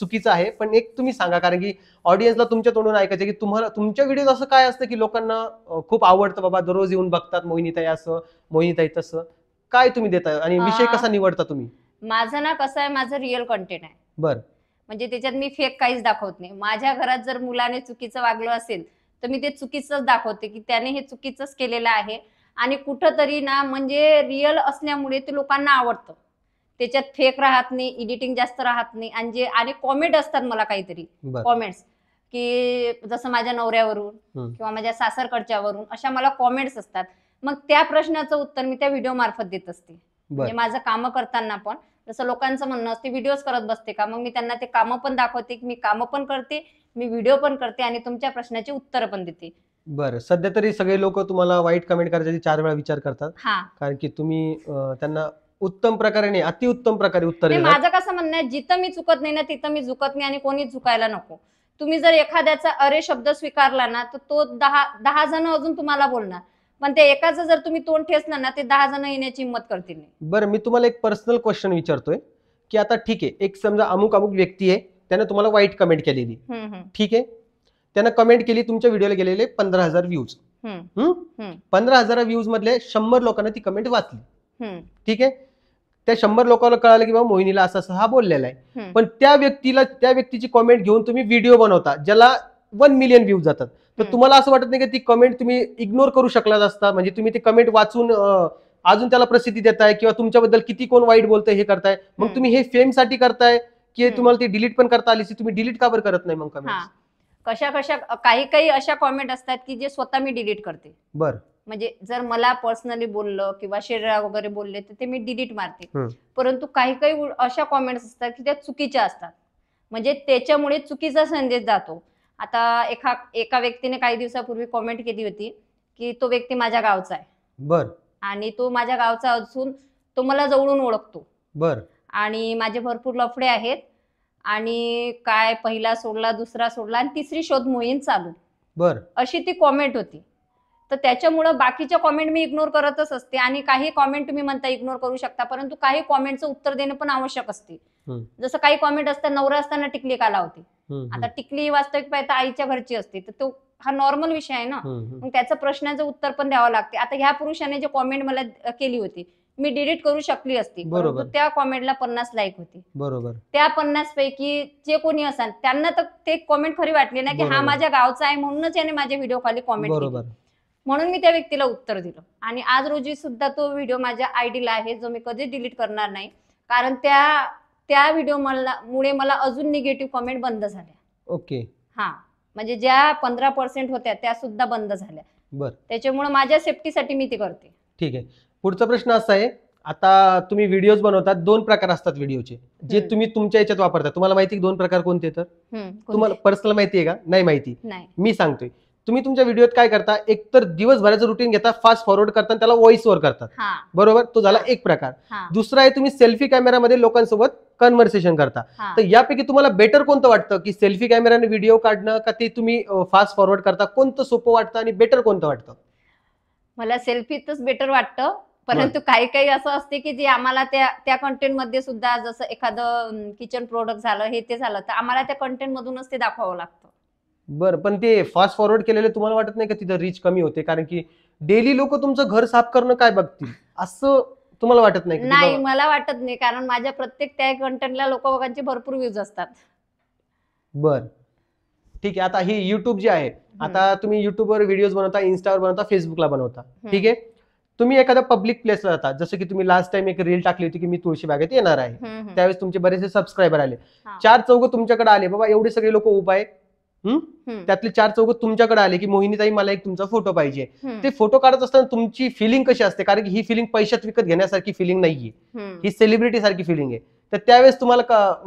चुकीचं आहे, पण एक तुम्ही सांगा, कारण की ऑडियन्सला तुमच्या तोंडून ऐकायचं की तुम्हाला तुमच्या व्हिडिओ असं काय असतं की लोकांना खूप आवडतं बाबा, दररोज येऊन बघतात, मोहिनीताई असं, मोहिनीताई तसं, काय तुम्ही देता आणि विषय कसा निवडता तुम्ही? माझं ना कसं आहे, माझं रिअल कंटेंट आहे. बरं. म्हणजे त्याच्यात मी फेक काहीच दाखवत नाही. माझ्या घरात जर मुलाने चुकीचं वागलं असेल तर मी ते चुकीचंच दाखवते की त्याने हे चुकीचंच केलेलं आहे, आणि कुठंतरी ना म्हणजे रिअल असल्यामुळे ते लोकांना आवडतं. त्याच्यात फेक राहत नाही, एडिटिंग जास्त राहत नाही, आणि कॉमेंट असतात मला काहीतरी कॉमेंट्स, की जसं माझ्या नवऱ्यावरून किंवा माझ्या सासरकडच्यावरून अशा मला कॉमेंट्स असतात. मग त्या प्रश्नाचं उत्तर मी त्या व्हिडिओ मार्फत देत असते. म्हणजे माझं कामं करताना पण जसं लोकांचं म्हणणं असते व्हिडिओज करत बसते का, मग मी त्यांना ते कामं पण दाखवते की मी कामं पण करते, मी व्हिडिओ पण करते आणि तुमच्या प्रश्नाची उत्तर पण देते. बरं, सध्या तरी सगळे लोक तुम्हाला वाईट कमेंट करायची 4 वेळा विचार करतात, कारण की तुम्ही त्यांना उत्तम प्रकारे नाही, अतिउत्तम प्रकारे उत्तर देतात. माझं कसं म्हणणं आहे, जिथं मी चुकत नाही ना तिथं मी झुकत नाही, आणि कोणी झुकायला नको. तुम्ही जर एखाद्याचा अरे शब्द स्वीकारला ना तर तो 10 जण अजून तुम्हाला बोलणार, पण ते एकाचं जर तुम्ही तोंड ठेचलं ना ते 10 जण येण्याची हिंमत करतील नाही. बरं, मी तुम्हाला एक पर्सनल क्वेश्चन विचारतोय की आता ठीक आहे, एक समजा अमुक व्यक्ती आहे, त्याने तुम्हाला वाईट कमेंट केलेली, ठीक आहे, त्यानं कमेंट केली, तुमच्या व्हिडिओला गेलेले 15,000 व्ह्यूज, 15,000 व्ह्यूज मधले 100 लोकांना ती कमेंट वाचली, ठीक आहे. त्या 100 लोकांना कळालं की बाबा मोहिनीला असं असं हा बोललेला आहे, पण त्या व्यक्तीची कमेंट घेऊन तुम्ही व्हिडिओ बनवता ज्याला 1 मिलियन व्ह्यूज जातात, तर तुम्हाला असं वाटत नाही की ती कमेंट तुम्ही इग्नोर करू शकलात असता? म्हणजे तुम्ही ती कमेंट वाचून अजून त्याला प्रसिद्धी देताय किंवा तुमच्याबद्दल किती कोण वाईट बोलतंय हे करताय, मग तुम्ही हे फेम साठी करताय की तुम्हाला ती डिलीट पण करता आली, तुम्ही डिलीट का बरं करत नाही मग कमेंट? कशा काही अशा कॉमेंट असतात की जे स्वतः मी डिलीट करते. बरं. म्हणजे जर मला पर्सनली बोललं किंवा शरीरा वगैरे बोलले तर ते मी डिलीट मारते. परंतु काही काही अशा कॉमेंट्स असतात की त्या चुकीच्या असतात, म्हणजे त्याच्यामुळे चुकीचा संदेश जातो. आता एका व्यक्तीने काही दिवसापूर्वी कॉमेंट केली होती की तो व्यक्ती माझ्या गावचा आहे. बर. आणि तो माझ्या गावचा असून तो मला जवळून ओळखतो. बर. आणि माझे भरपूर लफडे आहेत आणि काय पहिला सोडला, दुसरा सोडला आणि तिसरी शोध मोहीम चालू. बर. अशी ती कॉमेंट होती. तर त्याच्यामुळं बाकीच्या कॉमेंट मी इग्नोर करतच असते आणि काही कॉमेंट तुम्ही म्हणता इग्नोर करू शकता, परंतु काही कॉमेंटचं उत्तर देणं पण आवश्यक असते. जसं काही कॉमेंट असतात, नवरा असताना टिकली का लावते. आता टिकली वास्तविक पाहता आईच्या घरची असते, तर तो हा नॉर्मल विषय आहे ना, मग त्याचं प्रश्नाचं उत्तर पण द्यावं लागते. आता ह्या पुरुषाने जे कॉमेंट मला केली होती मी डिलीट करू शकली असती, परंतु त्या कॉमेंटला 50 लाईक होती. बरोबर. त्या 50 पैकी जे कोणी असाल त्यांना तर ते कॉमेंट खरी वाटली ना, की हा माझ्या गावचा आहे म्हणूनच याने माझ्या व्हिडिओ खाली कॉमेंट केली, म्हणून मी त्या व्यक्तीला उत्तर दिलं. आणि आज रोजी सुद्धा तो व्हिडिओ माझ्या आयडीला आहे, जो मी कधीच डिलीट करणार नाही, कारण त्या व्हिडिओ मुळे मला अजून निगेटिव्ह कॉमेंट बंद झाल्या. ओके. हा, म्हणजे ज्या 15% होत्या त्या सुद्धा बंद झाल्या. बर. त्याच्यामुळे माझ्या सेफ्टीसाठी मी ते करते. ठीक आहे. पुढचा प्रश्न असा आहे, आता तुम्ही व्हिडिओज बनवतात, 2 प्रकार असतात व्हिडिओचे जे तुम्ही तुमच्या याच्यात वापरता. तुम्हाला माहिती 2 प्रकार कोणते? तर तुम्हाला पर्सनल माहिती आहे का? नाही माहिती. मी सांगतोय. तुम्ही तुमच्या व्हिडिओत काय करता, एक तर दिवसभराचं रुटीन घेता, फास्ट फॉरवर्ड करता, त्याला व्हॉइस ओव्हर करतात. बरोबर. तो झाला एक प्रकार. दुसरा आहे तुम्ही सेल्फी कॅमेरामध्ये लोकांसोबत कन्व्हर्सेशन करता. तर यापैकी तुम्हाला बेटर कोणतं वाटतं, की सेल्फी कॅमेराने व्हिडिओ काढणं का ते तुम्ही फास्ट फॉरवर्ड करता? कोणतं सोपं वाटतं आणि बेटर कोणतं वाटतं? मला सेल्फीतच बेटर वाटतं, परंतु काही काही असं असते की जे आम्हाला त्या कंटेंट मध्ये सुद्धा, जसं एखादं किचन प्रोडक्ट झालं, हे ते झालं, तर आम्हाला त्या कंटेंट मधूनच ते दाखवावं लागतं. बरं. पण ते फास्ट फॉरवर्ड केलेले तुम्हाला वाटत नाही का तिथं रीच कमी होते? कारण की डेली लोक तुमचं घर साफ करणं काय बघतील, असं तुम्हाला वाटत नाही? नाही, मला वाटत नाही, कारण माझ्या प्रत्येक त्या कंटेंटला लोकांचे भरपूर व्ह्यूज असतात. बर. ठीक आहे. आता ही युट्यूब जे आहे, आता तुम्ही युट्यूबवर व्हिडिओज बनवता, इन्स्टावर बनवता, फेसबुकला बनवता, ठीक आहे. तुम्ही एखाद्या पब्लिक प्लेसला जाता, जसं की तुम्ही लास्ट टाइम एक रील टाकली होती की मी तुळशीबागेत येणार आहे, त्यावेळेस तुमचे बरेचसे सबस्क्रायबर आले, 4 चौघ तुमच्याकडे आले, बाबा एवढे सगळे लोक उभा आहे, त्यातले 4 चौघ तुमच्याकडे आले की मोहिनीताई मला एक तुमचा फोटो पाहिजे. ते फोटो काढत असताना तुमची फिलिंग कशी असते? कारण की ही फिलिंग पैशात विकत घेण्यासारखी फिलिंग नाहीये, ही सेलिब्रिटी सारखी फिलिंग आहे. तर त्यावेळेस तुम्हाला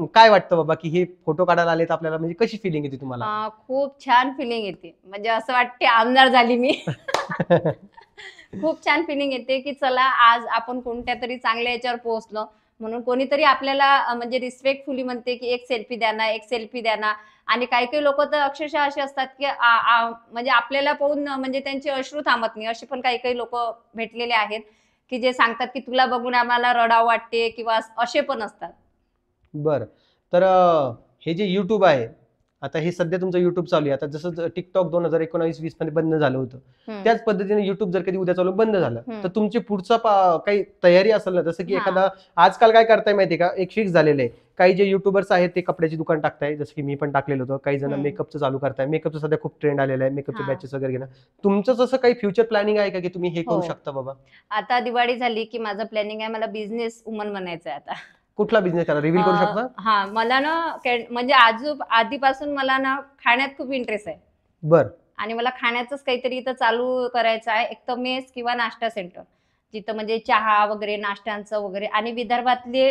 काय वाटतं बाबा की हे फोटो काढायला आले तर आपल्याला, म्हणजे कशी फिलिंग येते तुम्हाला? खूप छान फिलिंग येते, म्हणजे असं वाटते आमदार झाली मी. खूप छान फिलिंग येते की चला आज आपण कोणत्या तरी चांगल्या याच्यावर पोहोचलो, म्हणून कोणीतरी आपल्याला म्हणजे रिस्पेक्टफुली म्हणते की एक सेल्फी द्या ना, एक सेल्फी द्या ना. आणि काही काही लोक तर अक्षरशः असे असतात की म्हणजे आपल्याला पाहून म्हणजे त्यांचे अश्रू थांबत नाही. असे पण काही काही लोक भेटलेले आहेत की जे सांगतात की तुला बघून आम्हाला रडावं वाटते किंवा असे पण असतात. बरं. तर हे जे युट्यूब आहे, आता हे सध्या तुमचं युट्यूब चालू आहे, आता जसं टिकटॉक 2019-20 मध्ये बंद झालं होतं, त्याच पद्धतीने युट्यूब जर कधी उद्या चालू बंद झालं तर तुमची पुढचा काही तयारी असेल ना, जसं की एखादा आजकाल काय करताय माहितीये का, एक फिक्स झालेलं आहे, काही जे युट्यूबर्स आहेत ते कपड्याची दुकान टाकताय, जसं की मी पण टाकलेलं होतं, काही जण मेकअपचं चालू करताय, मेकअपचं सध्या खूप ट्रेंड आलेला आहे, मेकअपचे बॅचेस वगैरे घेणं. तुमचं जसं काही फ्युचर प्लॅनिंग आहे का की तुम्ही हे करू शकता बाबा? आता दिवाळी झाली की माझं प्लॅनिंग आहे, मला बिझनेस वुमन बनायचं आहे. आता कुठला बिझनेस करा, रिव्हील करू शकता? हा, मला ना म्हणजे आधीपासून मला ना खाण्यात खूप इंटरेस्ट आहे. बर. आणि मला खाण्याचंच काहीतरी इथं चालू करायचं आहे, एक तर मेस किंवा नाश्ता सेंटर, जिथं म्हणजे चहा वगैरे, नाश्त्यांचं वगैरे, आणि विदर्भातले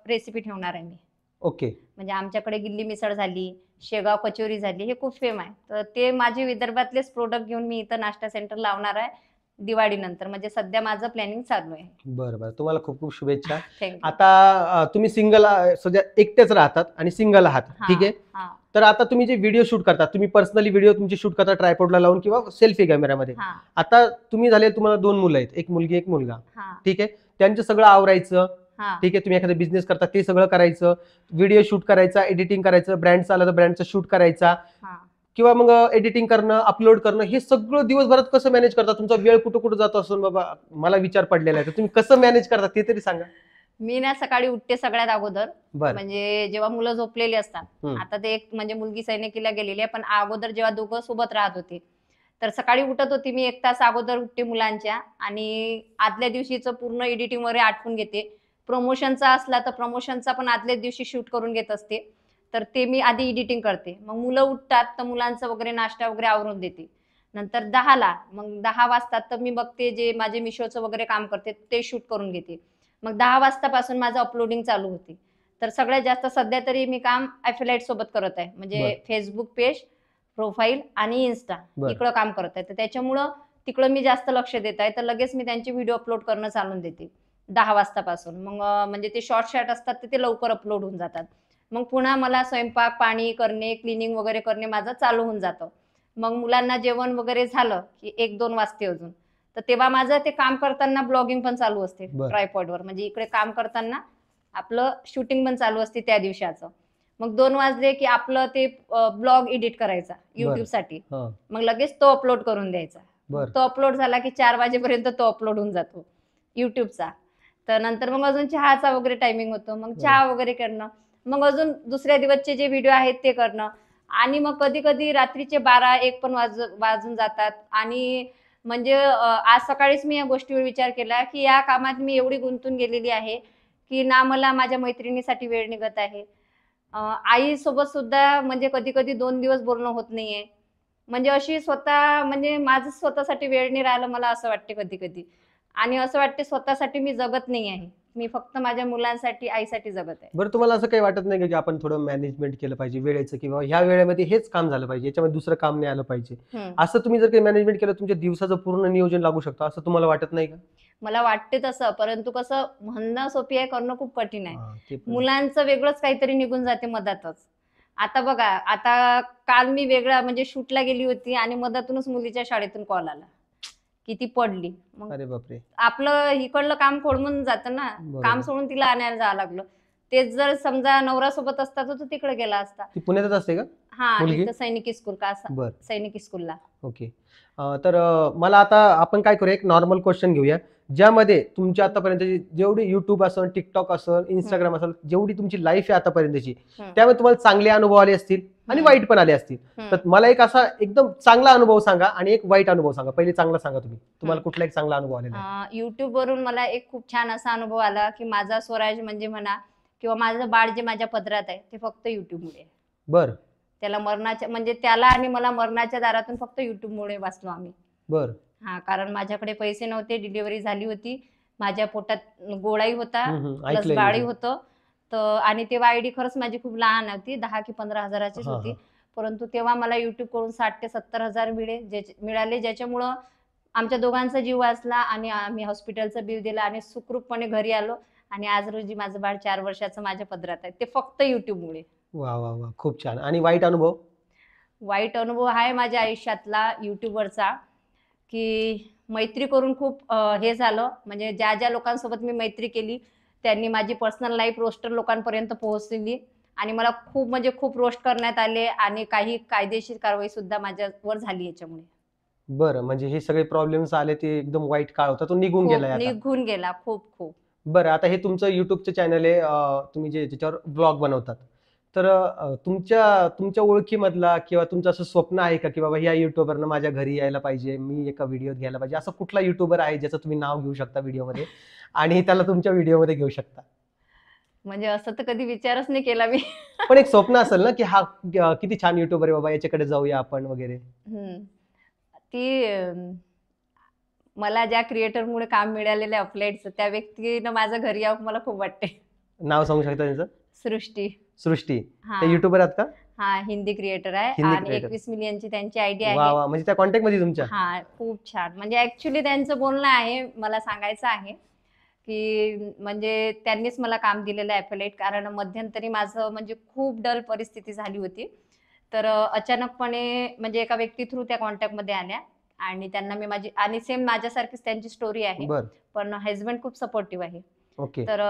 रेसिपी ठेवणार आहे मी. ओके. म्हणजे आमच्याकडे गिल्ली मिसळ झाली, शेगाव कचोरी झाली, हे खूप फेम आहे, तर ते माझे विदर्भातलेच प्रोडक्ट घेऊन मी इथं नाश्ता सेंटर लावणार आहे दिवाळीनंतर. म्हणजे सध्या माझं प्लॅनिंग चालू आहे. बरं बरं. तुम्हाला खूप खूप शुभेच्छा. आता तुम्ही सिंगल सध्या एकटेच राहतात आणि सिंगल आहात, ठीक आहे. तर आता तुम्ही जे व्हिडिओ शूट करतात, तुम्ही पर्सनली व्हिडिओ तुमची शूट करता ट्रायपॉडला लावून किंवा सेल्फी कॅमेरामध्ये. आता तुम्ही झाले, तुम्हाला 2 मुलं आहेत, एक मुलगी एक मुलगा, ठीक आहे. त्यांचं सगळं आवरायचं, ठीक आहे. तुम्ही एखादा बिझनेस करता ते सगळं करायचं, व्हिडिओ शूट करायचा, एडिटिंग करायचं, ब्रँडचा आला तर ब्रँडचा शूट करायचा, किंवा मग एडिटिंग करणं, अपलोड करणं, हे सगळं दिवसभरात कसं मॅनेज करता? तुमचा वेळ कुठं कुठं जातो असं बाबा मला विचार पडलेला आहे, तर तुम्ही कसं मॅनेज करता ते तरी सांगा. मी ना सकाळी उठते सगळ्यात अगोदर, म्हणजे जेव्हा मुलं झोपलेली असतात. आता ते एक म्हणजे मुलगी सैनिकीला गेलेली आहे, पण अगोदर जेव्हा दोघं सोबत राहत होते तर सकाळी उठत होती मी, 1 तास अगोदर उठते मुलांच्या, आणि आदल्या दिवशीचं पूर्ण एडिटिंग वगैरे आटपून घेते. प्रमोशनचा असला तर प्रमोशनचा पण आदल्याच दिवशी शूट करून घेत असते, तर ते मी आधी एडिटिंग करते. मग मुलं उठतात तर मुलांचं वगैरे नाश्ता वगैरे आवरून देते. नंतर 10ला, मग 10 वाजता तर मी बघते जे माझे मिशोचं वगैरे काम करते ते शूट करून घेते. मग 10 वाजतापासून माझं अपलोडिंग चालू होते. तर सगळ्यात जास्त सध्या तरी मी काम ॲफिलिएट सोबत करत आहे. म्हणजे फेसबुक पेज, प्रोफाईल आणि इन्स्टा इकडं काम करत आहे. तर त्याच्यामुळं तिकडं मी जास्त लक्ष देत आहे. तर लगेच मी त्यांचे व्हिडिओ अपलोड करणं चालून देते 10 वाजतापासून. मग म्हणजे ते शॉर्ट असतात तर ते लवकर अपलोड होऊन जातात. मग पुन्हा मला स्वयंपाक पाणी करणे, क्लिनिंग वगैरे करणे माझं चालू होऊन जातं. मग मुलांना जेवण वगैरे झालं की 1-2 वाजते अजून. तर तेव्हा माझं ते काम करताना ब्लॉगिंग पण चालू असते ट्रायपॉडवर. म्हणजे इकडे काम करताना आपलं शूटिंग पण चालू असते त्या दिवसाचं. मग 2 वाजले की आपलं ते ब्लॉग एडिट करायचा युट्यूबसाठी. मग लगेच तो अपलोड करून द्यायचा. तो अपलोड झाला की 4 वाजेपर्यंत तो अपलोड होऊन जातो युट्यूबचा. तर नंतर मग अजून चहाचा वगैरे टायमिंग होतो. मग चहा वगैरे करणं. मग अजून दुसऱ्या दिवसचे जे व्हिडिओ आहेत ते करणं. आणि मग कधी कधी रात्रीचे 12-1 पण वाजून जातात. आणि म्हणजे आज सकाळीच मी या गोष्टीवर विचार केला की या कामात मी एवढी गुंतून गेलेली आहे की ना मला माझ्या मैत्रिणीसाठी वेळ निघत आहे. आईसोबत सुद्धा म्हणजे कधी कधी 2 दिवस बोलणं होत नाहीये. म्हणजे अशी स्वतः म्हणजे माझं स्वतःसाठी वेळ नाही राहिलं मला असं वाटते कधी कधी. आणि असं वाटते स्वतःसाठी मी जगत नाही आहे. मी फक्त माझ्या मुलांसाठी आईसाठी जगत आहे. बरं, तुम्हाला असं काही वाटत नाही का की आपण थोडं मॅनेजमेंट केलं पाहिजे वेळेचं, किंवा ह्या वेळेमध्ये हेच काम झालं पाहिजे, याच्यामध्ये दुसरं काम नाही आलं पाहिजे, असं तुम्ही जर काही मॅनेजमेंट केलं तुमच्या दिवसाचं पूर्ण नियोजन लागू शकतं, असं तुम्हाला वाटत नाही का? मला वाटते तसं, परंतु कसं म्हणणं सोपी आहे, करणं खूप कठीण आहे. मुलांचं वेगळंच काहीतरी निघून जाते मधातच. आता बघा, आता काल मी वेगळा म्हणजे शूटला गेली होती आणि मधातूनच मुलीच्या शाळेतून कॉल आला की ती पडली. मग अरे बापरे, आपलं इकडलं काम खोळंबून जातं ना. काम सोडून तिला आणायला जावं लागलं. तेच जर समजा नवरा सोबत असता तर तो तिकडे गेला असता. ती पुण्यातच असते का? हा, इथं सैनिकी स्कूल का सैनिकी स्कूलला. ओके. तर मला आता आपण काय करूया, एक नॉर्मल क्वेश्चन घेऊया, ज्यामध्ये तुमच्या आतापर्यंत जेवढी युट्यूब असेल, टिकटॉक असेल, इंस्टाग्राम असेल, जेवढी तुमची लाईफ आहे आतापर्यंतची, त्यामध्ये तुम्हाला चांगले अनुभव आले असतील आणि वाईट पण आले असतील. तर मला एक असा एकदम चांगला अनुभव सांगा आणि एक वाईट अनुभव सांगा. पहिले चांगला सांगा तुम्ही, तुम्हाला कुठला एक चांगला अनुभव आलेला? युट्यूब वरून मला एक खूप छान असा अनुभव आला की माझा स्वराज म्हणजे म्हणा किंवा माझं बाळ जे माझ्या पदरात आहे ते फक्त युट्यूबमुळे. बरं. त्याला मरणाच्या म्हणजे त्याला आणि मला मरणाच्या दारातून फक्त युट्यूबमुळे वाचलो आम्ही. बरं. हा, कारण माझ्याकडे पैसे नव्हते, डिलिव्हरी झाली होती, माझ्या पोटात गोळाही होता, प्लस बाळही होतं. तर आणि तेव्हा आयडी खरंच माझी खूप लहान होती, 10 की 15 हजाराचीच होती. परंतु तेव्हा मला युट्यूब कडून 60 ते 70 हजार मिळाले, ज्याच्यामुळं आमच्या दोघांचा जीव वाचला आणि आम्ही हॉस्पिटलचं बिल दिलं आणि सुखरूपपणे घरी आलो. आणि आज रोजी माझं बाळ 4 वर्षाचं माझ्या पदरात आहे, ते फक्त युट्यूबमुळे. वा वा वा, खूप छान. आणि वाईट अनुभव? वाईट अनुभव आहे माझ्या आयुष्यातला युट्यूबवरचा की मैत्री करून खूप हे झालं. म्हणजे ज्या ज्या लोकांसोबत मी मैत्री केली त्यांनी माझी पर्सनल लाईफ रोस्टर लोकांपर्यंत पोहोचली आणि मला खूप म्हणजे खूप रोस्ट करण्यात आले आणि काही कायदेशीर कारवाई सुद्धा माझ्यावर झाली याच्यामुळे. बरं, म्हणजे हे सगळे प्रॉब्लेम्स आले, ते एकदम वाईट काळ होता, तो निघून गेला खूप खूप. बरं, आता हे तुमचं युट्यूबचं चॅनल आहे, तुम्ही ज्याच्यावर ब्लॉग बनवतात, तर तुमच्या ओळखीमधला किंवा तुमचं असं स्वप्न आहे का की बाबा या युट्यूबरनं माझ्या घरी यायला पाहिजे, मी एका व्हिडिओत घ्यायला पाहिजे, असं कुठला युट्यूबर आहे ज्याचं तुम्ही नाव घेऊ शकता व्हिडिओमध्ये आणि त्याला तुमच्या व्हिडिओमध्ये घेऊ शकता? म्हणजे असं तर कधी विचारच नाही केला मी. पण एक स्वप्न असेल ना की हा किती छान युट्यूबर आहे बाबा, याच्याकडे जाऊया आपण वगैरे. ती मला ज्या क्रिएटरमुळे काम मिळालेलं आहे अपलाईडचं, त्या व्यक्तीनं माझं घरी यावं मला खूप वाटते. नाव सांगू शकता त्यांचं? सृष्टी. ते युट्यूबर आहेत का? हा, हिंदी क्रिएटर आहे आणि 21 मिलियनची त्यांची आयडी आहे. वा वा, म्हणजे त्या कॉन्टॅक्ट मध्ये तुमच्या? हा, खूप छान. म्हणजे ऍक्च्युली त्यांचं बोलणं आहे, मला सांगायचं आहे की म्हणजे त्यांनीच मला काम दिलेलं आहे ॲफिलिएट. कारण मध्यंतरी माझं म्हणजे खूप डल परिस्थिती झाली होती. तर अचानकपणे म्हणजे एका व्यक्ती थ्रू त्या कॉन्टॅक्टमध्ये आल्या आणि त्यांना मी माझी आणि सेम माझ्यासारखीच त्यांची स्टोरी आहे, पण हजबंड खूप सपोर्टिव्ह आहे. तर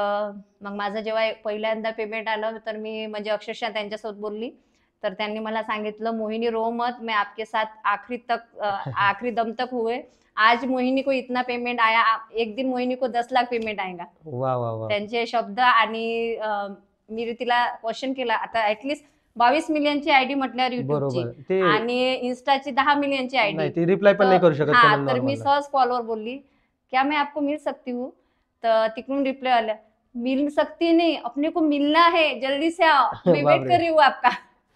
मग माझं जेव्हा पहिल्यांदा पेमेंट आलं तर मी म्हणजे अक्षरशः त्यांच्यासोबत बोलली. तर त्यांनी मला सांगितलं, मोहिनी रो मत, मैं आपके साथ आखिरी दम तक हुए. आज मोहिनी को इतना पेमेंट आया, एक दिन मोहिनी को 10 लाख पेमेंट आएगा. वा वा वा. त्यांचे शब्द. आणि मी तिला क्वेश्चन केला, आता ऍटलीस्ट 22 मिलियनची आयडी म्हटल्यावर युट्यूबची आणि इन्स्टाची 10 मिलियनची आयडी, रिप्लाय पण नाही करू शकत. तर मी सहज कॉलवर बोलली, क्या मैं आपको मिल सकती हूँ? तर तिकडून रिप्लाय आला, मिल सकती नहीं, अपने को मिलना है, जल्दी से आओ, मैं वेट कर रही हूँ आपका.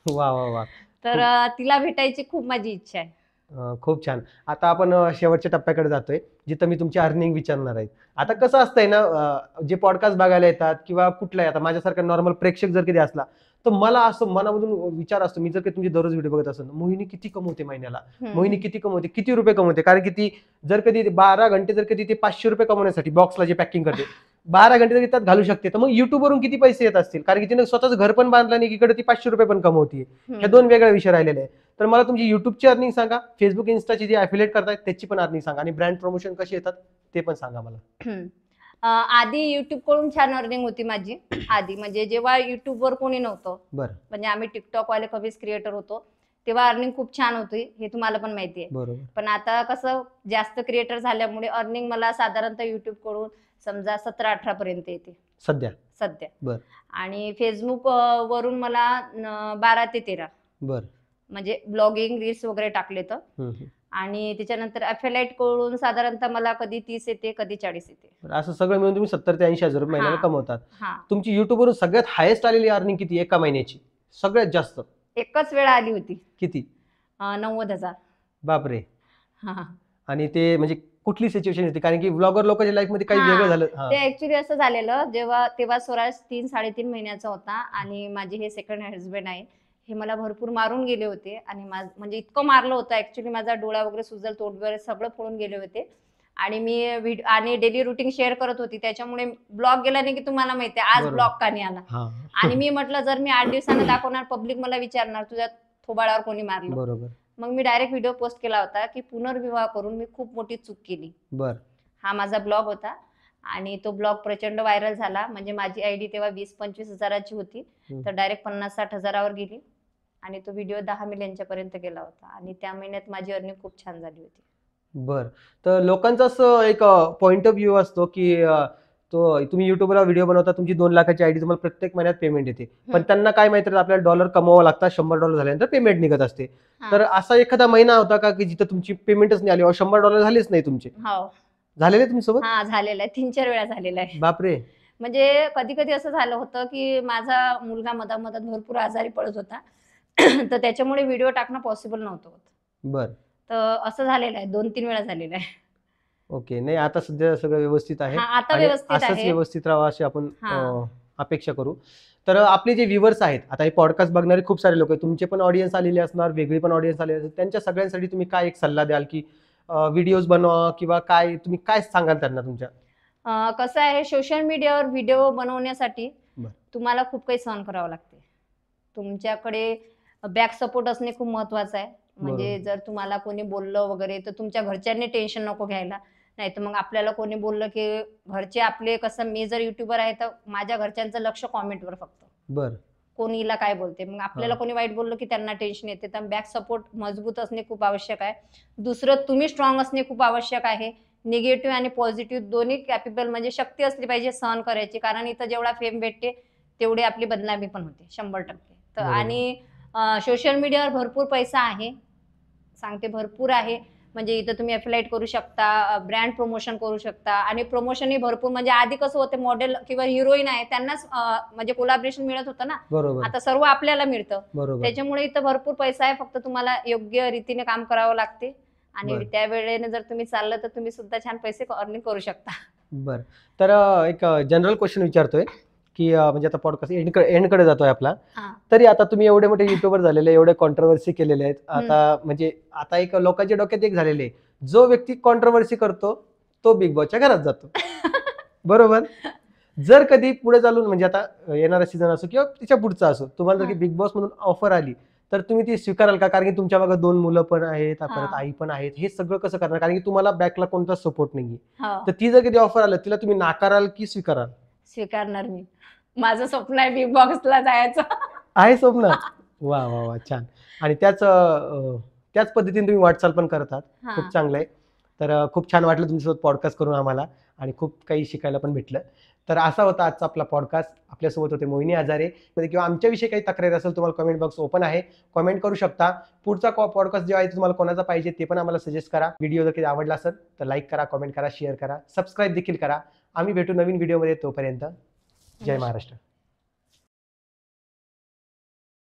वा वा वा. तर तिला भेटायची खूप माझी इच्छा आहे. खूप छान. आता आपण शेवटच्या टप्प्याकडे जातोय, जिथं मी तुमची अर्निंग विचारणार आहे. आता कसं असतंय ना, जे पॉडकास्ट बघायला येतात किंवा कुठलाही, आता माझ्यासारखा नॉर्मल प्रेक्षक जर कधी असला, तर मला असं मनामधून विचार असतो, मी जर कधी तुमची दररोज व्हिडिओ बघत असेल, मोहिनी किती कमवते महिन्याला, मोहिनी किती कमवते, किती रुपये कमवते. कारण की ती जर कधी 12 घंटे जर कधी ते 500 रुपये कमवण्यासाठी बॉक्सला जे पॅकिंग करते 12 घंटे तरी त्यात घालू शकते, तर मग युट्यूबवरून किती पैसे येत असतील. कारण की तिने स्वतःच घर पण बांधलं आणि एकीकडे ती 500 रुपये पण कमवते. हे दोन वेगळे विषय राहिलेले आहे. तर मला तुमची युट्यूबची अर्निंग सांगा, फेसबुक इन्स्टाची जी अफिलिएट करतायत त्याची पण अर्निंग सांगा, आणि ब्रँड प्रमोशन कशी येतात ते पण सांगा मला. आधी युट्यूब कडून छान अर्निंग होती माझी. आधी म्हणजे जेव्हा युट्यूबवर कोणी नव्हतं, बरं, म्हणजे आम्ही टिकटॉक वाले कमीच क्रिएटर होतो, तेव्हा अर्निंग खूप छान होती, हे तुम्हाला पण माहिती आहे. बरोबर. पण आता कसं जास्त क्रिएटर झाल्यामुळे अर्निंग मला साधारणतः युट्यूब कडून समजा 17-18 पर्यंत येते सध्या. सध्या. आणि फेसबुक वरून मला 12 ते 13, बरं. म्हणजे ब्लॉगिंग रील्स वगैरे टाकले तर. आणि त्याच्यानंतर अफिलिएट कडून साधारणतः मला कधी 30 येते, कधी 40 येते. असं सगळं मिळून तुम्ही 70 ते 80 हजार रुपये महिन्याला हा. कमवतात. हा, तुमची युट्यूबवरून सगळ्यात हायेस्ट आलेली अर्निंग किती एका महिन्याची, सगळ्यात जास्त एकच वेळा आली होती किती? 90,000. बापरे. हा. आणि ते म्हणजे कुठली सिच्युएशन होती? कारण की ब्लॉगर लोकांच्या लाईफ मध्ये काही हा. वेगळं झालं. ते ऍक्च्युली असं झालेलं, तेव्हा स्वराज 3-3.5 महिन्याचा होता, आणि माझे हे सेकंड हस्बंड आहे, हे मला भरपूर मारून गेले होते. आणि म्हणजे इतकं मारलं होतं ऍक्च्युली, माझा डोळा वगैरे सुजल, तोंड वगैरे सगळं फोडून गेले होते. आणि मी आणि डेली रुटीन शेअर करत होती, त्याच्यामुळे ब्लॉग गेला नाही की तुम्हाला माहिती आहे आज बरोबर. ब्लॉग का नाही आला. आणि मी म्हटलं जर मी 8 दिवसांना दाखवणार, पब्लिक मला विचारणार तुझ्या थोबाडावर कोणी मारलं. बरोबर. मग मी डायरेक्ट व्हिडिओ पोस्ट केला होता की पुनर्विवाह करून मी खूप मोठी चूक केली. बर. हा माझा ब्लॉग होता, आणि तो ब्लॉग प्रचंड व्हायरल झाला. म्हणजे माझी आयडी तेव्हा 20-25 हजाराची होती, तर डायरेक्ट 50-60 हजारावर गेली. आणि तो व्हिडिओ 10 मिलियनच्या पर्यंत गेला होता, आणि त्या महिन्यात माझी अर्निंग खूप छान झाली होती. बर. तर लोकांचा असं एक पॉइंट ऑफ व्ह्यू असतो की तुम्ही युट्यूबला व्हिडिओ बनवता, तुमची 2 लाखाची आयडी, तुम्हाला प्रत्येक महिन्यात पेमेंट येते. पण त्यांना काय माहिती, आपल्याला डॉलर कमवावं लागतात, $100 झाल्यानंतर पेमेंट निघत असते. तर असा एखादा महिना होता का की जिथे तुमची पेमेंटच नाही आली, $100 झालेच नाही तुमचे? हो, झालेले तुमच्यासोबत? हा झालेला आहे, 3-4 वेळा झालेला आहे. बापरे. म्हणजे कधी कधी असं झालं होतं की माझा मुलगा मधात भरपूर आजारी पडत होता, तर त्याच्यामुळे व्हिडिओ टाकणं पॉसिबल नव्हतं होत. बर. तर असं झालेलं आहे, 2-3 वेळा झालेलं आहे. ओके. नाही, आता सध्या सगळं व्यवस्थित आहे, हा, आता आणि व्यवस्थित असंच आहे. व्यवस्थित राहावं अशी आपण हा. अपेक्षा करू. तर आपले जे व्ह्युअर्स आहेत, आता हे पॉडकास्ट बघणारे खूप सारे लोक आहेत, तुमचे पण ऑडियन्स आलेले असणार, वेगळी पण ऑडियन्स आलेली असणार, त्यांच्या सगळ्यांसाठी तुम्ही काय एक सल्ला द्याल की व्हिडिओज बनवा, किंवा काय तुम्ही काय सांगाल त्यांना तुमच्या? कसं आहे, सोशल मीडियावर व्हिडिओ बनवण्यासाठी बर. तुम्हाला खूप काही सहन करावं लागते. तुमच्याकडे बॅक सपोर्ट असणे खूप महत्वाचं आहे. म्हणजे बरोबर. जर तुम्हाला कोणी बोललं वगैरे तर तुमच्या घरच्यांनी टेन्शन नको घ्यायला. नाही तर मग आपल्याला कोणी बोललं की घरचे आपले, कसं मी जर युट्यूबर आहे तर माझ्या घरच्यांचं लक्ष कॉमेंटवर फक्त, बर. कोणीला काय बोलते, मग आपल्याला हा. कोणी वाईट बोललं की त्यांना टेन्शन येते. तर बॅक सपोर्ट मजबूत असणे खूप आवश्यक आहे. दुसरं, तुम्ही स्ट्रॉंग असणे खूप आवश्यक आहे. निगेटिव्ह आणि पॉझिटिव्ह दोन्ही कॅपेबल, म्हणजे शक्ती असली पाहिजे सहन करायची. कारण इथं जेवढा फेम भेटते तेवढी आपली बदनामी पण होते 100%. तर बरोबर. आणि सोशल मीडियावर भरपूर पैसा आहे, सांगते भरपूर आहे. म्हणजे इथं तुम्ही अफिलाइट करू शकता, ब्रँड प्रमोशन करू शकता, आणि प्रमोशनही भरपूर. म्हणजे आधी कसं होते, मॉडेल किंवा हिरोईन आहे त्यांनाच म्हणजे कोलॅबोरेशन मिळत होतं ना, बरोबर. आता सर्व आपल्याला मिळतं. बरोबर. त्याच्यामुळे इथं भरपूर पैसा आहे, फक्त तुम्हाला योग्य रीतीने काम करावं लागते. आणि बरं. त्या वेळेने जर तुम्ही चाललं तर तुम्ही सुद्धा छान पैसे अर्निंग करू शकता. बर. तर एक जनरल क्वेश्चन विचारतोय की म्हणजे आता पॉडकास्ट एंडकडे जातोय आपला. हा. तरी आता तुम्ही एवढे मोठे युट्यूबर झालेले, एवढे कॉन्ट्रोवर्सी केलेले आहेत, आता म्हणजे आता एक लोकांच्या डोक्यात एक झालेले, जो व्यक्ती कॉन्ट्रोवर्सी करतो तो बिग बॉसच्या घरात जातो. बरोबर. जर कधी पुढे चालून, म्हणजे आता येणारा सीझन असो किंवा तिच्या पुढचा असो, तुम्हाला जर की बिग बॉस मधून ऑफर आली तर तुम्ही ती स्वीकाराल का? कारण की तुमच्या मागे 2 मुलं पण आहेत, परत आई पण आहेत, हे सगळं कसं करणार? कारण की तुम्हाला बॅकला कोणता सपोर्ट नाहीये. हो, तर ती जर कधी ऑफर आलं, तिला तुम्ही नाकाराल की स्वीकाराल? स्वीकारणार मी. माझं स्वप्न आहे बिग बॉक्सला जायचं. आहे स्वप्न. वा वा वा, छान. आणि त्याच पद्धतीने तुम्ही वाटचाल पण करतात, हा. खूप चांगलं आहे. तर खूप छान वाटलं तुमच्यासोबत पॉडकास्ट करून आम्हाला, आणि खूप काही शिकायला पण भेटलं. तर असा होता आजचा आपला पॉडकास्ट. आपल्यासोबत होते मोहिनी आजारे. किंवा आमच्याविषयी काही तक्रार असेल, तुम्हाला कमेंट बॉक्स ओपन आहे, कमेंट करू शकता. पुढचा पॉडकास्ट जेव्हा आहे तुम्हाला कोणाचा पाहिजे ते पण आम्हाला सजेस्ट करा. व्हिडिओ जर काही आवडला असेल तर लाईक करा, कमेंट करा, शेअर करा, सबस्क्राईब देखील करा. आम्ही भेटू नवीन व्हिडिओमध्ये. तोपर्यंत जय महाराष्ट्र.